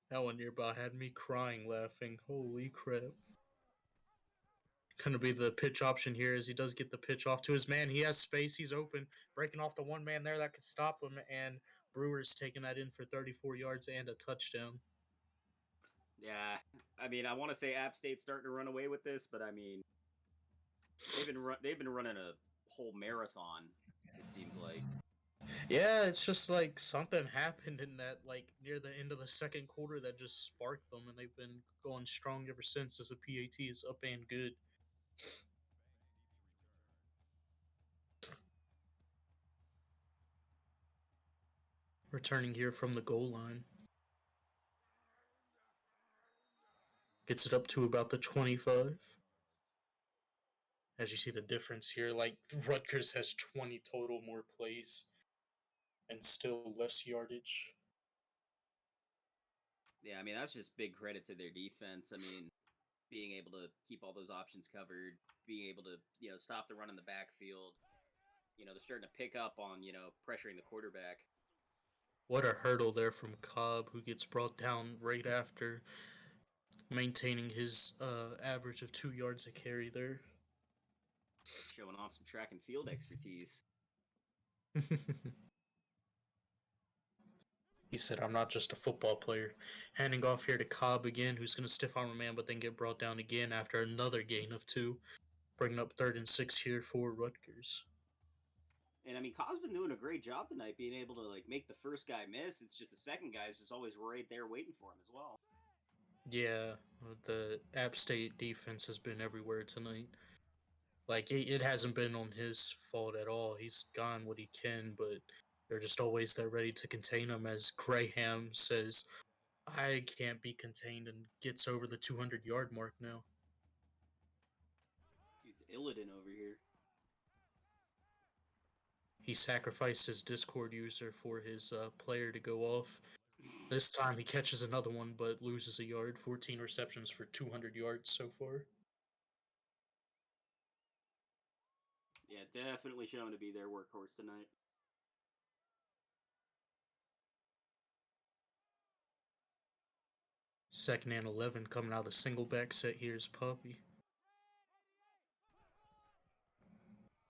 That one nearby had me crying laughing. Holy crap. Gonna be the pitch option here as he does get the pitch off to his man. He has space, he's open, breaking off the one man there that could stop him, and Brewer's taking that in for 34 yards and a touchdown. Yeah, I mean, I want to say App State's starting to run away with this, but I mean, they've been running a whole marathon. It seems like. Yeah, it's just like something happened in that, like near the end of the second quarter, that just sparked them, and they've been going strong ever since as the PAT is up and good. Returning here from the goal line. Gets it up to about the 25. As you see the difference here, like Rutgers has 20 total more plays and still less yardage. Yeah, I mean, that's just big credit to their defense. I mean, being able to keep all those options covered, being able to, stop the run in the backfield. They're starting to pick up on, pressuring the quarterback. What a hurdle there from Cobb, who gets brought down right after maintaining his average of 2 yards a carry there. Showing off some track and field expertise. He said, I'm not just a football player. Handing off here to Cobb again, who's going to stiff arm a man, but then get brought down again after another gain of 2. Bringing up 3rd and 6 here for Rutgers. And I mean, Cobb's been doing a great job tonight, being able to like make the first guy miss. It's just the second guy's just always right there waiting for him as well. Yeah, the App State defense has been everywhere tonight. Like, it hasn't been on his fault at all. He's gotten what he can, but they're just always there ready to contain him. As Graham says, I can't be contained, and gets over the 200-yard mark now. Dude's Illidan over here. He sacrificed his Discord user for his player to go off. This time he catches another one, but loses a yard. 14 receptions for 200 yards so far. Yeah, definitely showing to be their workhorse tonight. Second and 11 coming out of the single back set here is Puppy.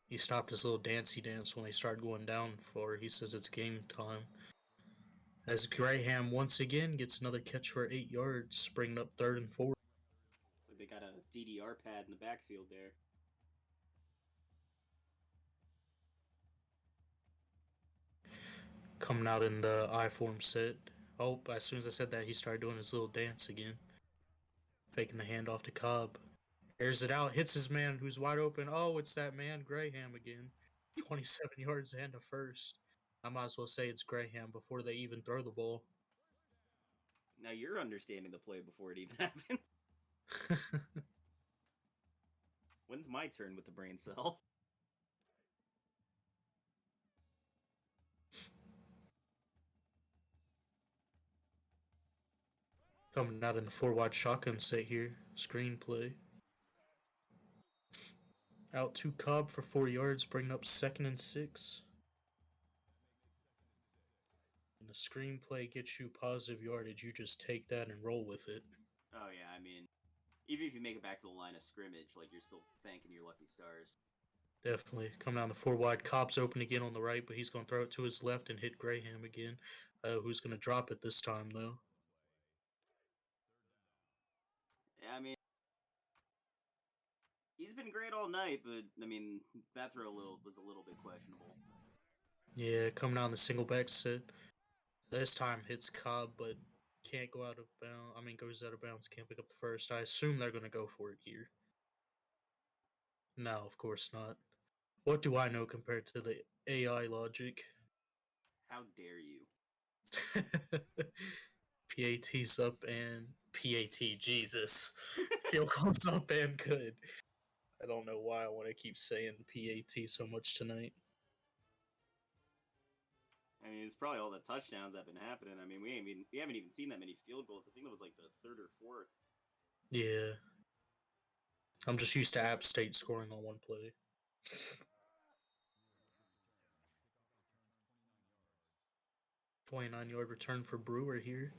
He stopped his little dancey dance when they started going down for. He says it's game time. As Graham once again gets another catch for 8 yards, bringing up 3rd and 4. It's like they got a DDR pad in the backfield there. Coming out in the I form set. Oh, as soon as I said that, he started doing his little dance again. Faking the handoff to Cobb. Airs it out, hits his man who's wide open. Oh, it's that man, Graham again. 27 yards and a first. I might as well say it's Graham before they even throw the ball. Now you're understanding the play before it even happens. When's my turn with the brain cell? Coming out in the 4 wide shotgun set here. Screenplay. Out to Cobb for 4 yards, bringing up 2nd and 6. And the screenplay gets you positive yardage. You just take that and roll with it. Oh yeah, I mean, even if you make it back to the line of scrimmage, like you're still thanking your lucky stars. Definitely. Coming down the 4 wide. Cobb's open again on the right, but he's going to throw it to his left and hit Graham again, who's going to drop it this time, though. Yeah, I mean, he's been great all night, but I mean, that throw was a little bit questionable. Yeah, coming down the single back set. This time hits Cobb, but Can't go out of bounds. I mean, goes out of bounds, can't pick up the first. I assume they're going to go for it here. No, of course not. What do I know compared to the AI logic? How dare you? PAT's up and PAT, Jesus. Field goal's up and good. I don't know why I want to keep saying PAT so much tonight. I mean, it's probably all the touchdowns that have been happening. I mean, we haven't even seen that many field goals. I think that was like the third or fourth. Yeah. I'm just used to App State scoring on one play. 29-yard return for Brewer here.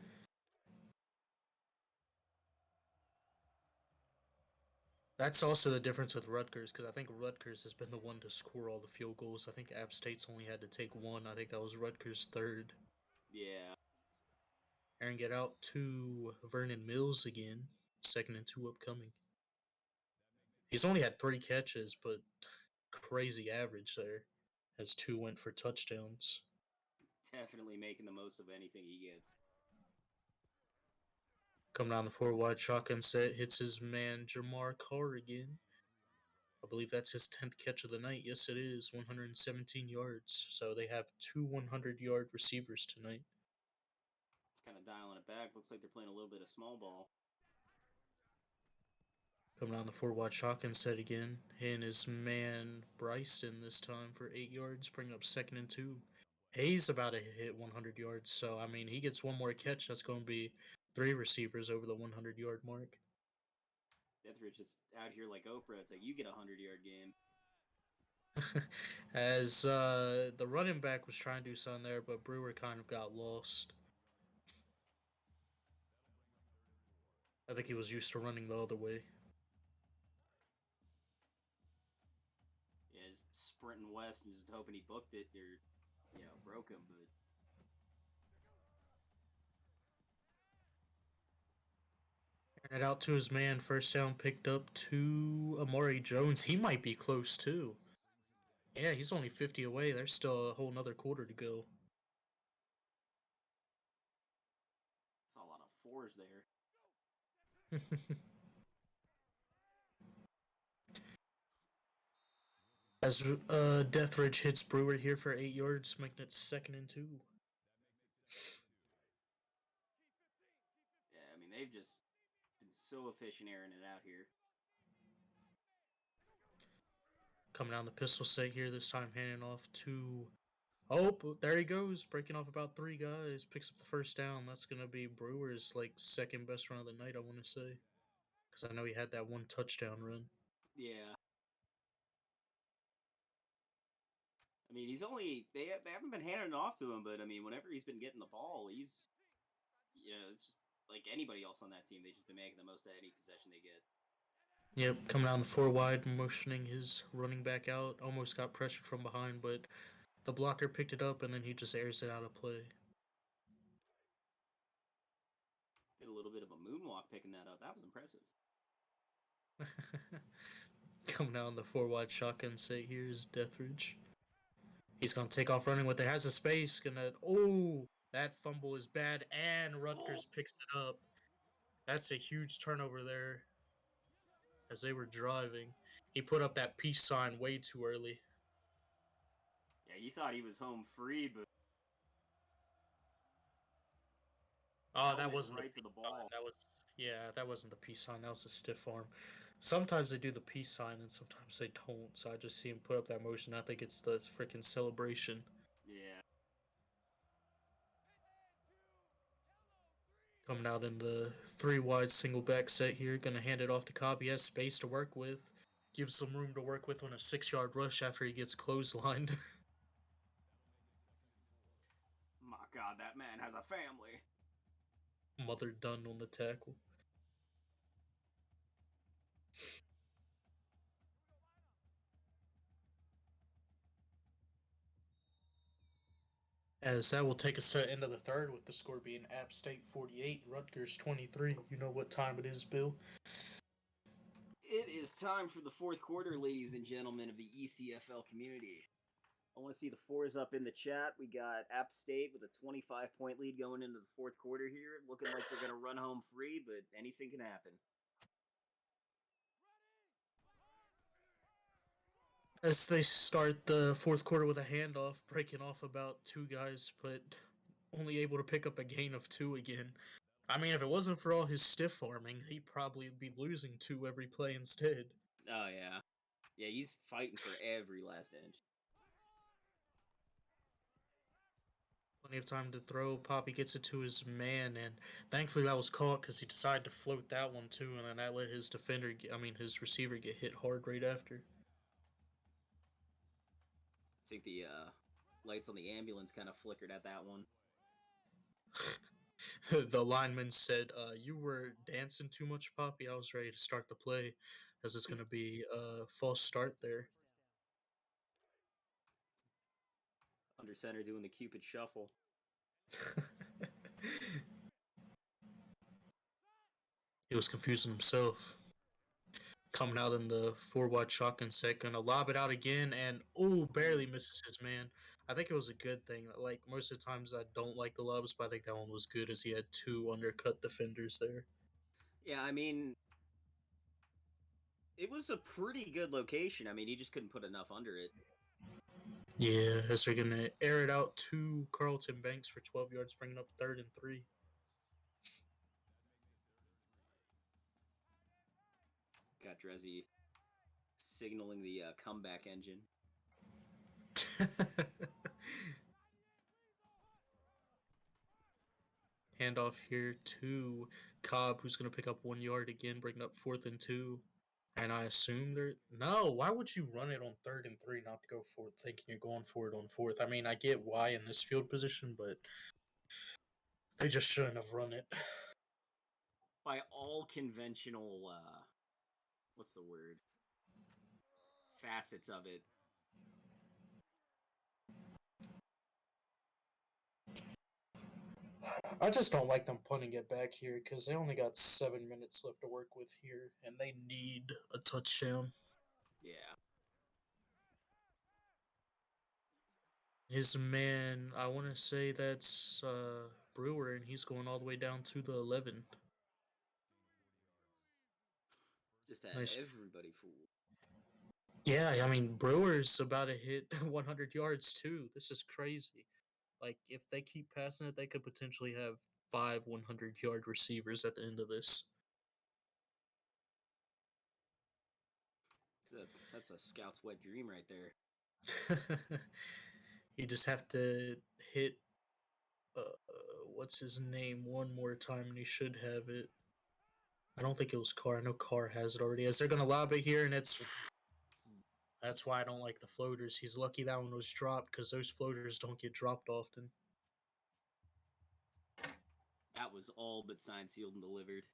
That's also the difference with Rutgers, because I think Rutgers has been the one to score all the field goals. I think App State's only had to take one. I think that was Rutgers' third. Yeah. Aaron get out to Vernon Mills again. 2nd and 2 upcoming. He's only had 3 catches, but crazy average there. As 2 went for touchdowns. Definitely making the most of anything he gets. Coming down the 4 wide shotgun set, hits his man Jamar Carr again. I believe that's his 10th catch of the night. Yes, it is. 117 yards. So they have 2 100-yard receivers tonight. It's kind of dialing it back. Looks like they're playing a little bit of small ball. Coming down the 4 wide shotgun set again. Hitting his man Bryston this time for 8 yards, bringing up 2nd and 2. Hayes about to hit 100 yards. So, I mean, he gets one more catch. That's going to be 3 receivers over the 100-yard mark. Deathridge is out here like Oprah. It's like, you get a 100-yard game. As the running back was trying to do something there, but Brewer kind of got lost. I think he was used to running the other way. Yeah, just sprinting west and just hoping he booked it or, broke him. But It out to his man. First down picked up to Amari Jones. He might be close too. Yeah, he's only 50 away. There's still a whole nother quarter to go. saw a lot of fours there. As Deathridge hits Brewer here for 8 yards, making it 2nd and 2. Yeah, I mean, they've just been so efficient airing it out here. Coming down the pistol set here, this time handing off to... Oh, there he goes, breaking off about 3 guys. Picks up the first down. That's going to be Brewer's, second best run of the night, I want to say. Because I know he had that 1 touchdown run. Yeah. I mean, they haven't been handing it off to him, but I mean, whenever he's been getting the ball, it's just like anybody else on that team. They've just been making the most of any possession they get. Yep, coming down the 4 wide, motioning his running back out. Almost got pressured from behind, but the blocker picked it up, and then he just airs it out of play. Did a little bit of a moonwalk picking that up. That was impressive. Coming down the 4 wide shotgun set here is Deathridge. He's going to take off running with it. Has a space. That fumble is bad, and Rutgers picks it up. That's a huge turnover there. As they were driving, he put up that peace sign way too early. Yeah, you thought he was home free, but Oh, that helmet wasn't the right to peace the sign. ball. That wasn't the peace sign. That was a stiff arm. Sometimes they do the peace sign, and sometimes they don't. So I just see him put up that motion. I think it's the freaking celebration. Yeah. Coming out in the 3 wide single back set here. Gonna hand it off to Cobb. He has space to work with. Gives some room to work with on a 6-yard rush after he gets clotheslined. My God, that man has a family. Mother done on the tackle. As that will take us to the end of the third, with the score being App State 48, Rutgers 23. You know what time it is, Bill? It is time for the fourth quarter, ladies and gentlemen of the ECFL community. I want to see the fours up in the chat. We got App State with a 25-point lead going into the fourth quarter here. Looking like they're going to run home free, but anything can happen. As they start the fourth quarter with a handoff, breaking off about two guys, but only able to pick up a gain of two again. I mean, if it wasn't for all his stiff arming, he'd probably be losing two every play instead. Oh, yeah. Yeah, he's fighting for every last inch. Plenty of time to throw. Poppy gets it to his man, and thankfully that was caught because he decided to float that one too, and then that let his his receiver get hit hard right after. I think the lights on the ambulance kind of flickered at that one. The lineman said, "You were dancing too much, Poppy. I was ready to start the play, as it's going to be a false start there." Under center doing the Cupid shuffle. He was confusing himself. Coming out in the four wide shotgun set, gonna lob it out again, and barely misses his man. I think it was a good thing. Like most of the times, I don't like the lobs, but I think that one was good as he had two undercut defenders there. Yeah, I mean, it was a pretty good location. I mean, he just couldn't put enough under it. Yeah, as they're gonna air it out to Carlton Banks for 12 yards, bringing up 3rd and 3. Got Drezzy signaling the comeback engine. Handoff here to Cobb, who's going to pick up 1 yard again, bringing up 4th and 2. And I assume they're no. Why would you run it on 3rd and 3, not to go for it, thinking you're going for it on fourth? I mean, I get why in this field position, but they just shouldn't have run it. By all conventional, what's the word? Facets of it. I just don't like them punting it back here because they only got 7 minutes left to work with here, and they need a touchdown. Yeah. His man, I want to say that's Brewer, and he's going all the way down to the 11. Just had Nice. everybody fooled. Yeah, I mean, Brewer's about to hit 100 yards too. This is crazy. Like, if they keep passing it, they could potentially have 5 100-yard receivers at the end of this. That's a scout's wet dream right there. You just have to hit, what's his name, one more time, and he should have it. I don't think it was Carr. I know Carr has it already. As they're going to lob it here, and it's. That's why I don't like the floaters. He's lucky that one was dropped because those floaters don't get dropped often. That was all but signed, sealed, and delivered.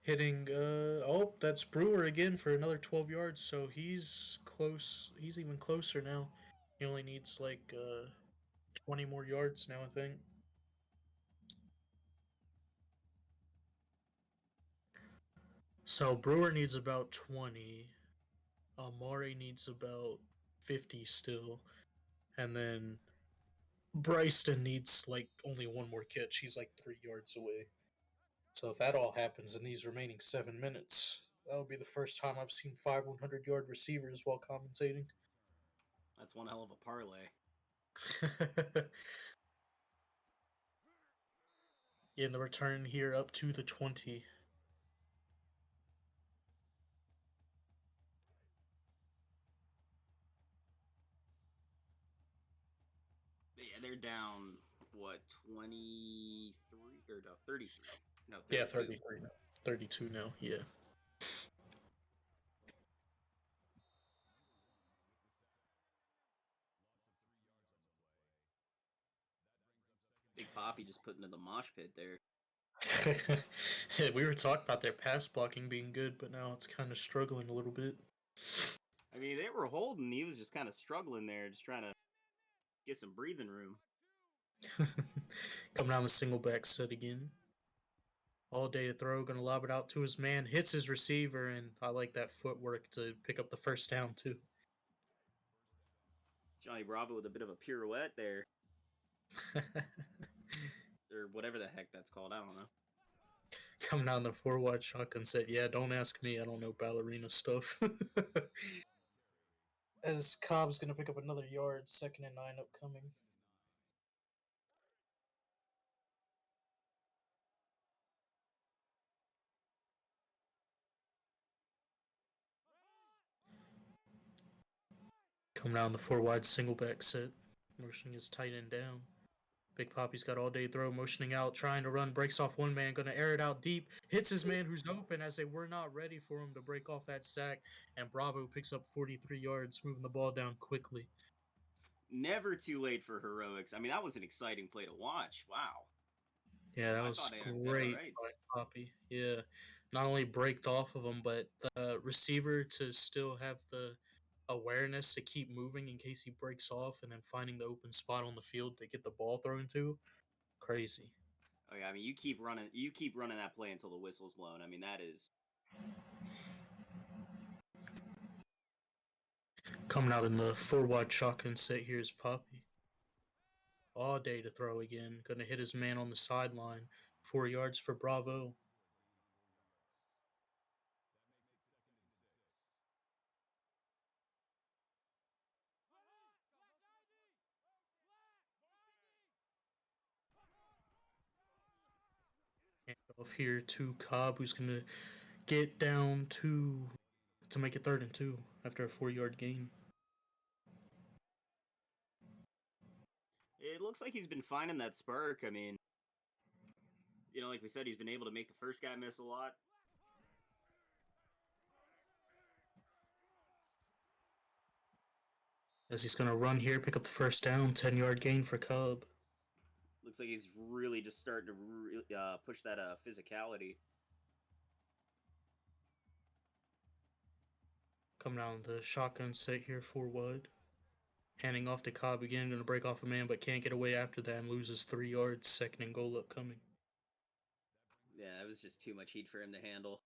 Hitting, that's Brewer again for another 12 yards, so he's close. He's even closer now. He only needs like 20 more yards now, I think. So Brewer needs about 20. Amari needs about 50 still. And then Bryston needs like only one more catch. He's like 3 yards away. So if that all happens in these remaining 7 minutes, that'll be the first time I've seen 5 100-yard receivers while commentating. That's one hell of a parlay. In the return here up to the 20. Yeah, they're down, what, 23? Or no, 33. No, 32. Yeah, 33 now. 32 now, yeah. Big Poppy just put into the mosh pit there. Yeah, we were talking about their pass blocking being good, but now it's kind of struggling a little bit. I mean, they were holding. He was just kind of struggling there, just trying to get some breathing room. Coming down the single back set again. All day to throw, gonna lob it out to his man, hits his receiver, and I like that footwork to pick up the first down too. Johnny Bravo with a bit of a pirouette there, or whatever the heck that's called. I don't know. Coming down the four wide shotgun set. Yeah, don't ask me. I don't know ballerina stuff. As Cobb's gonna pick up another yard, 2nd and 9 upcoming. Coming down the four wide single back set, motioning his tight end down. Big Poppy's got all day throw, motioning out, trying to run, breaks off one man, gonna air it out deep, hits his man who's open as they were not ready for him to break off that sack, and Bravo picks up 43 yards, moving the ball down quickly. Never too late for heroics. I mean, that was an exciting play to watch. Wow. Yeah, that I was thought they had dead to great by rights. Poppy. Yeah, not only braked off of him, but the receiver to still have the awareness to keep moving in case he breaks off, and then finding the open spot on the field to get the ball thrown to. Crazy. Oh yeah, I mean, you keep running that play until the whistle's blown. I mean, that is Coming out in the four wide shotgun set here is Poppy. All day to throw again. Gonna hit his man on the sideline. 4 yards for Bravo. Handoff here to Cobb, who's gonna get down to make it 3rd and 2 after a 4 yard gain. it looks like he's been finding that spark. I mean, like we said, he's been able to make the first guy miss a lot. As he's gonna run here, pick up the first down, 10 yard gain for Cobb. Looks like he's really just starting to push that physicality. Coming out the shotgun set here, 4 wide. Handing off to Cobb again, gonna break off a man, but can't get away after that and loses 3 yards. 2nd and goal upcoming. Yeah, it was just too much heat for him to handle.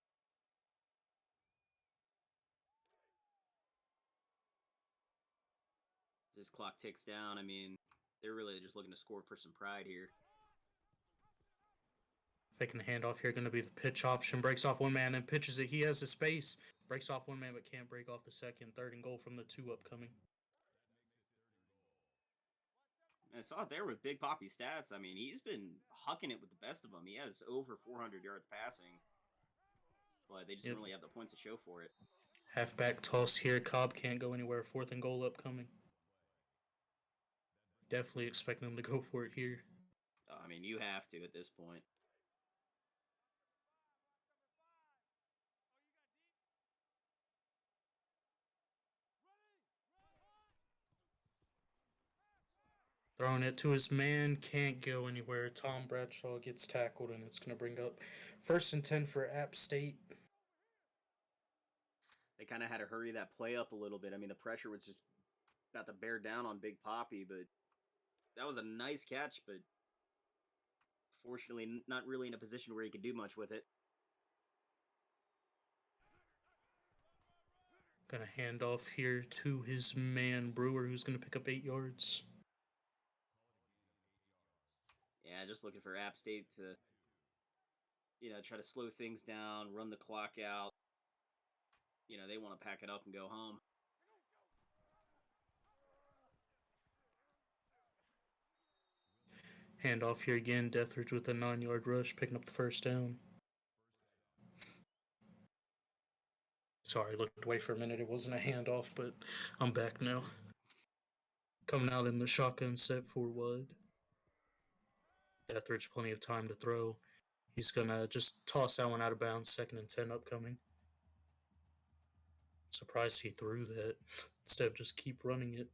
This clock ticks down. I mean, they're really just looking to score for some pride here. Faking the handoff here, going to be the pitch option. Breaks off one man and pitches it. He has the space. Breaks off one man, but can't break off the second. 3rd and goal from the 2 upcoming. I saw it there with Big Poppy stats. I mean, he's been hucking it with the best of them. He has over 400 yards passing, but they just don't really have the points to show for it. Halfback toss here. Cobb can't go anywhere. 4th and goal upcoming. Definitely expecting them to go for it here. I mean, you have to at this point. Throwing it to his man, can't go anywhere. Tom Bradshaw gets tackled, and it's going to bring up 1st and 10 for App State. They kind of had to hurry that play up a little bit. I mean, the pressure was just about to bear down on Big Poppy, but that was a nice catch, but fortunately not really in a position where he could do much with it. Gonna hand off here to his man Brewer, who's gonna pick up 8 yards. Yeah, just looking for App State to, try to slow things down, run the clock out. They want to pack it up and go home. Hand off here again. Deathridge with a 9 yard rush, picking up the first down. Sorry, looked away for a minute. It wasn't a handoff, but I'm back now. Coming out in the shotgun set, 4 wide. Deathridge plenty of time to throw. He's gonna just toss that one out of bounds. 2nd and 10 upcoming. Surprised he threw that instead of just keep running it.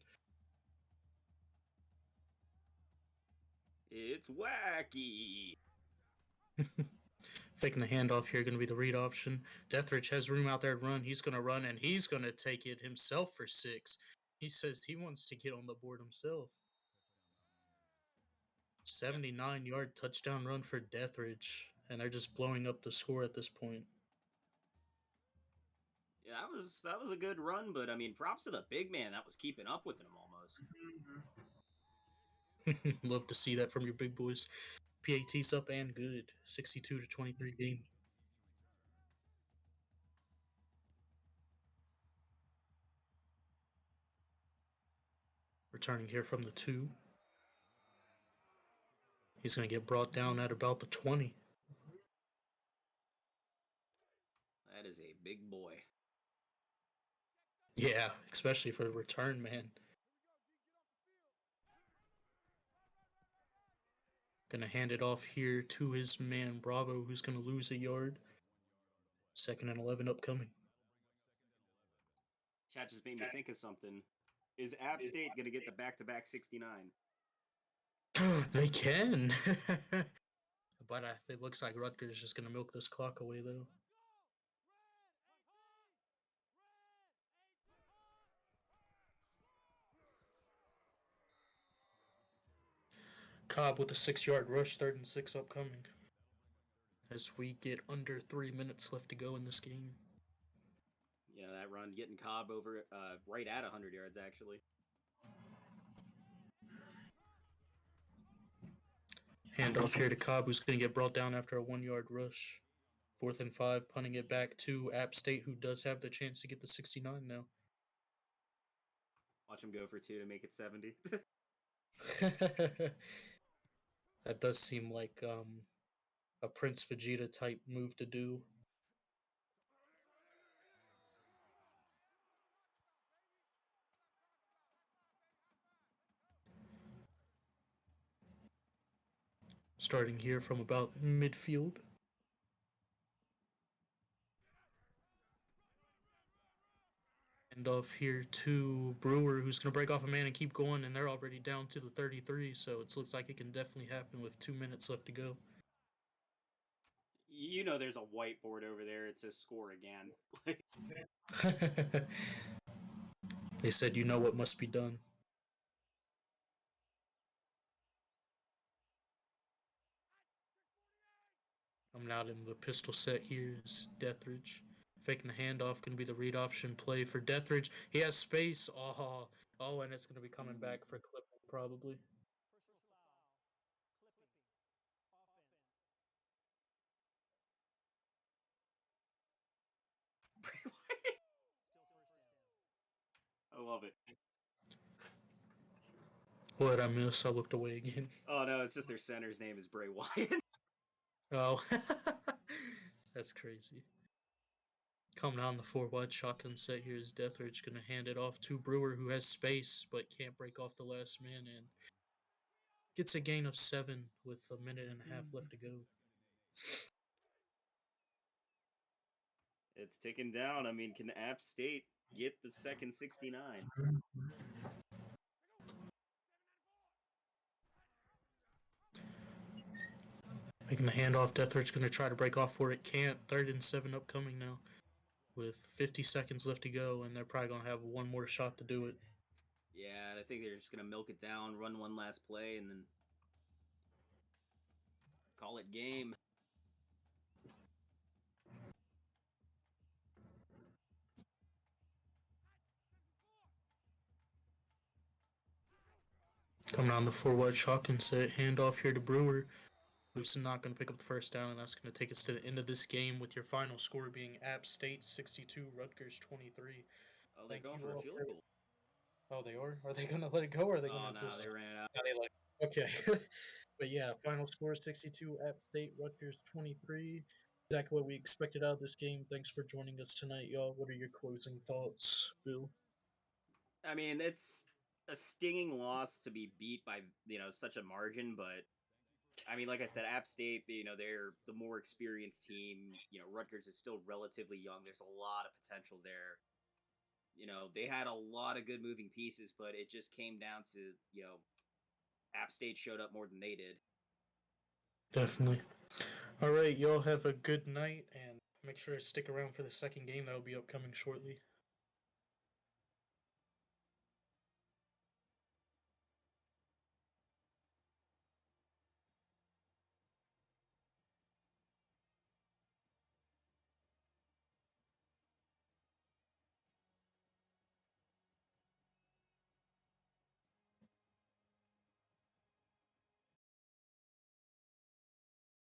It's wacky. Faking the handoff here, going to be the read option. Deathridge has room out there to run. He's going to run, and he's going to take it himself for 6. He says he wants to get on the board himself. 79 yard touchdown run for Deathridge and they're just blowing up the score at this point. Yeah, that was a good run, but I mean, props to the big man that was keeping up with him almost. Love to see that from your big boys. PAT's up and good. 62-23 game. Returning here from the 2. He's going to get brought down at about the 20. That is a big boy. Yeah, especially for the return, man. Going to hand it off here to his man Bravo, who's going to lose a yard. 2nd and 11 upcoming. Chat just made me think of something. Is App State going to get the back-to-back 69? They can. But it looks like Rutgers is just going to milk this clock away, though. Cobb with a 6-yard rush, 3rd and 6 upcoming. As we get under 3 minutes left to go in this game. Yeah, that run getting Cobb over right at 100 yards, actually. Handoff here to Cobb, who's going to get brought down after a 1-yard rush. 4th and 5, punting it back to App State, who does have the chance to get the 69 now. Watch him go for 2 to make it 70. That does seem like a Prince Vegeta type move to do. Starting here from about midfield. And off here to Brewer, who's going to break off a man and keep going, and they're already down to the 33, so it looks like it can definitely happen with 2 minutes left to go. You know there's a whiteboard over there. It says score again. They said, you know what must be done. Coming out in the pistol set here is Deathridge. Faking the handoff, going to be the read option play for Deathridge. He has space. Oh, and it's going to be coming back for clipping probably. I love it. What did I miss? I looked away again. Oh no, it's just their center's name is Bray Wyatt. Oh, that's crazy. Coming on the 4-wide shotgun set here is Deathridge going to hand it off to Brewer, who has space but can't break off the last man and gets a gain of 7 with a minute and a half left to go. It's ticking down. I mean, can App State get the second 69? Making the handoff, Deathridge going to try to break off for it. Can't. 3rd and 7 upcoming now with 50 seconds left to go, and they're probably going to have one more shot to do it. Yeah, I think they're just going to milk it down, run one last play, and then call it game. Coming on the 4-wide shotgun set, handoff here to Brewer, who's not going to pick up the first down, and that's going to take us to the end of this game with your final score being App State 62, Rutgers 23. Oh, they're Thank going you for a all field for. goal. Oh, they are? Are they going to let it go, or are they Oh going to no, just. they ran it out. Yeah, they like. Okay. But yeah, final score 62, App State, Rutgers 23. Exactly what we expected out of this game. Thanks for joining us tonight, y'all. What are your closing thoughts, Bill? I mean, it's a stinging loss to be beat by such a margin, but I mean, like I said, App State, they're the more experienced team. Rutgers is still relatively young. There's a lot of potential there. They had a lot of good moving pieces, but it just came down to, App State showed up more than they did. Definitely. All right, y'all have a good night, and make sure to stick around for the second game that will be upcoming shortly.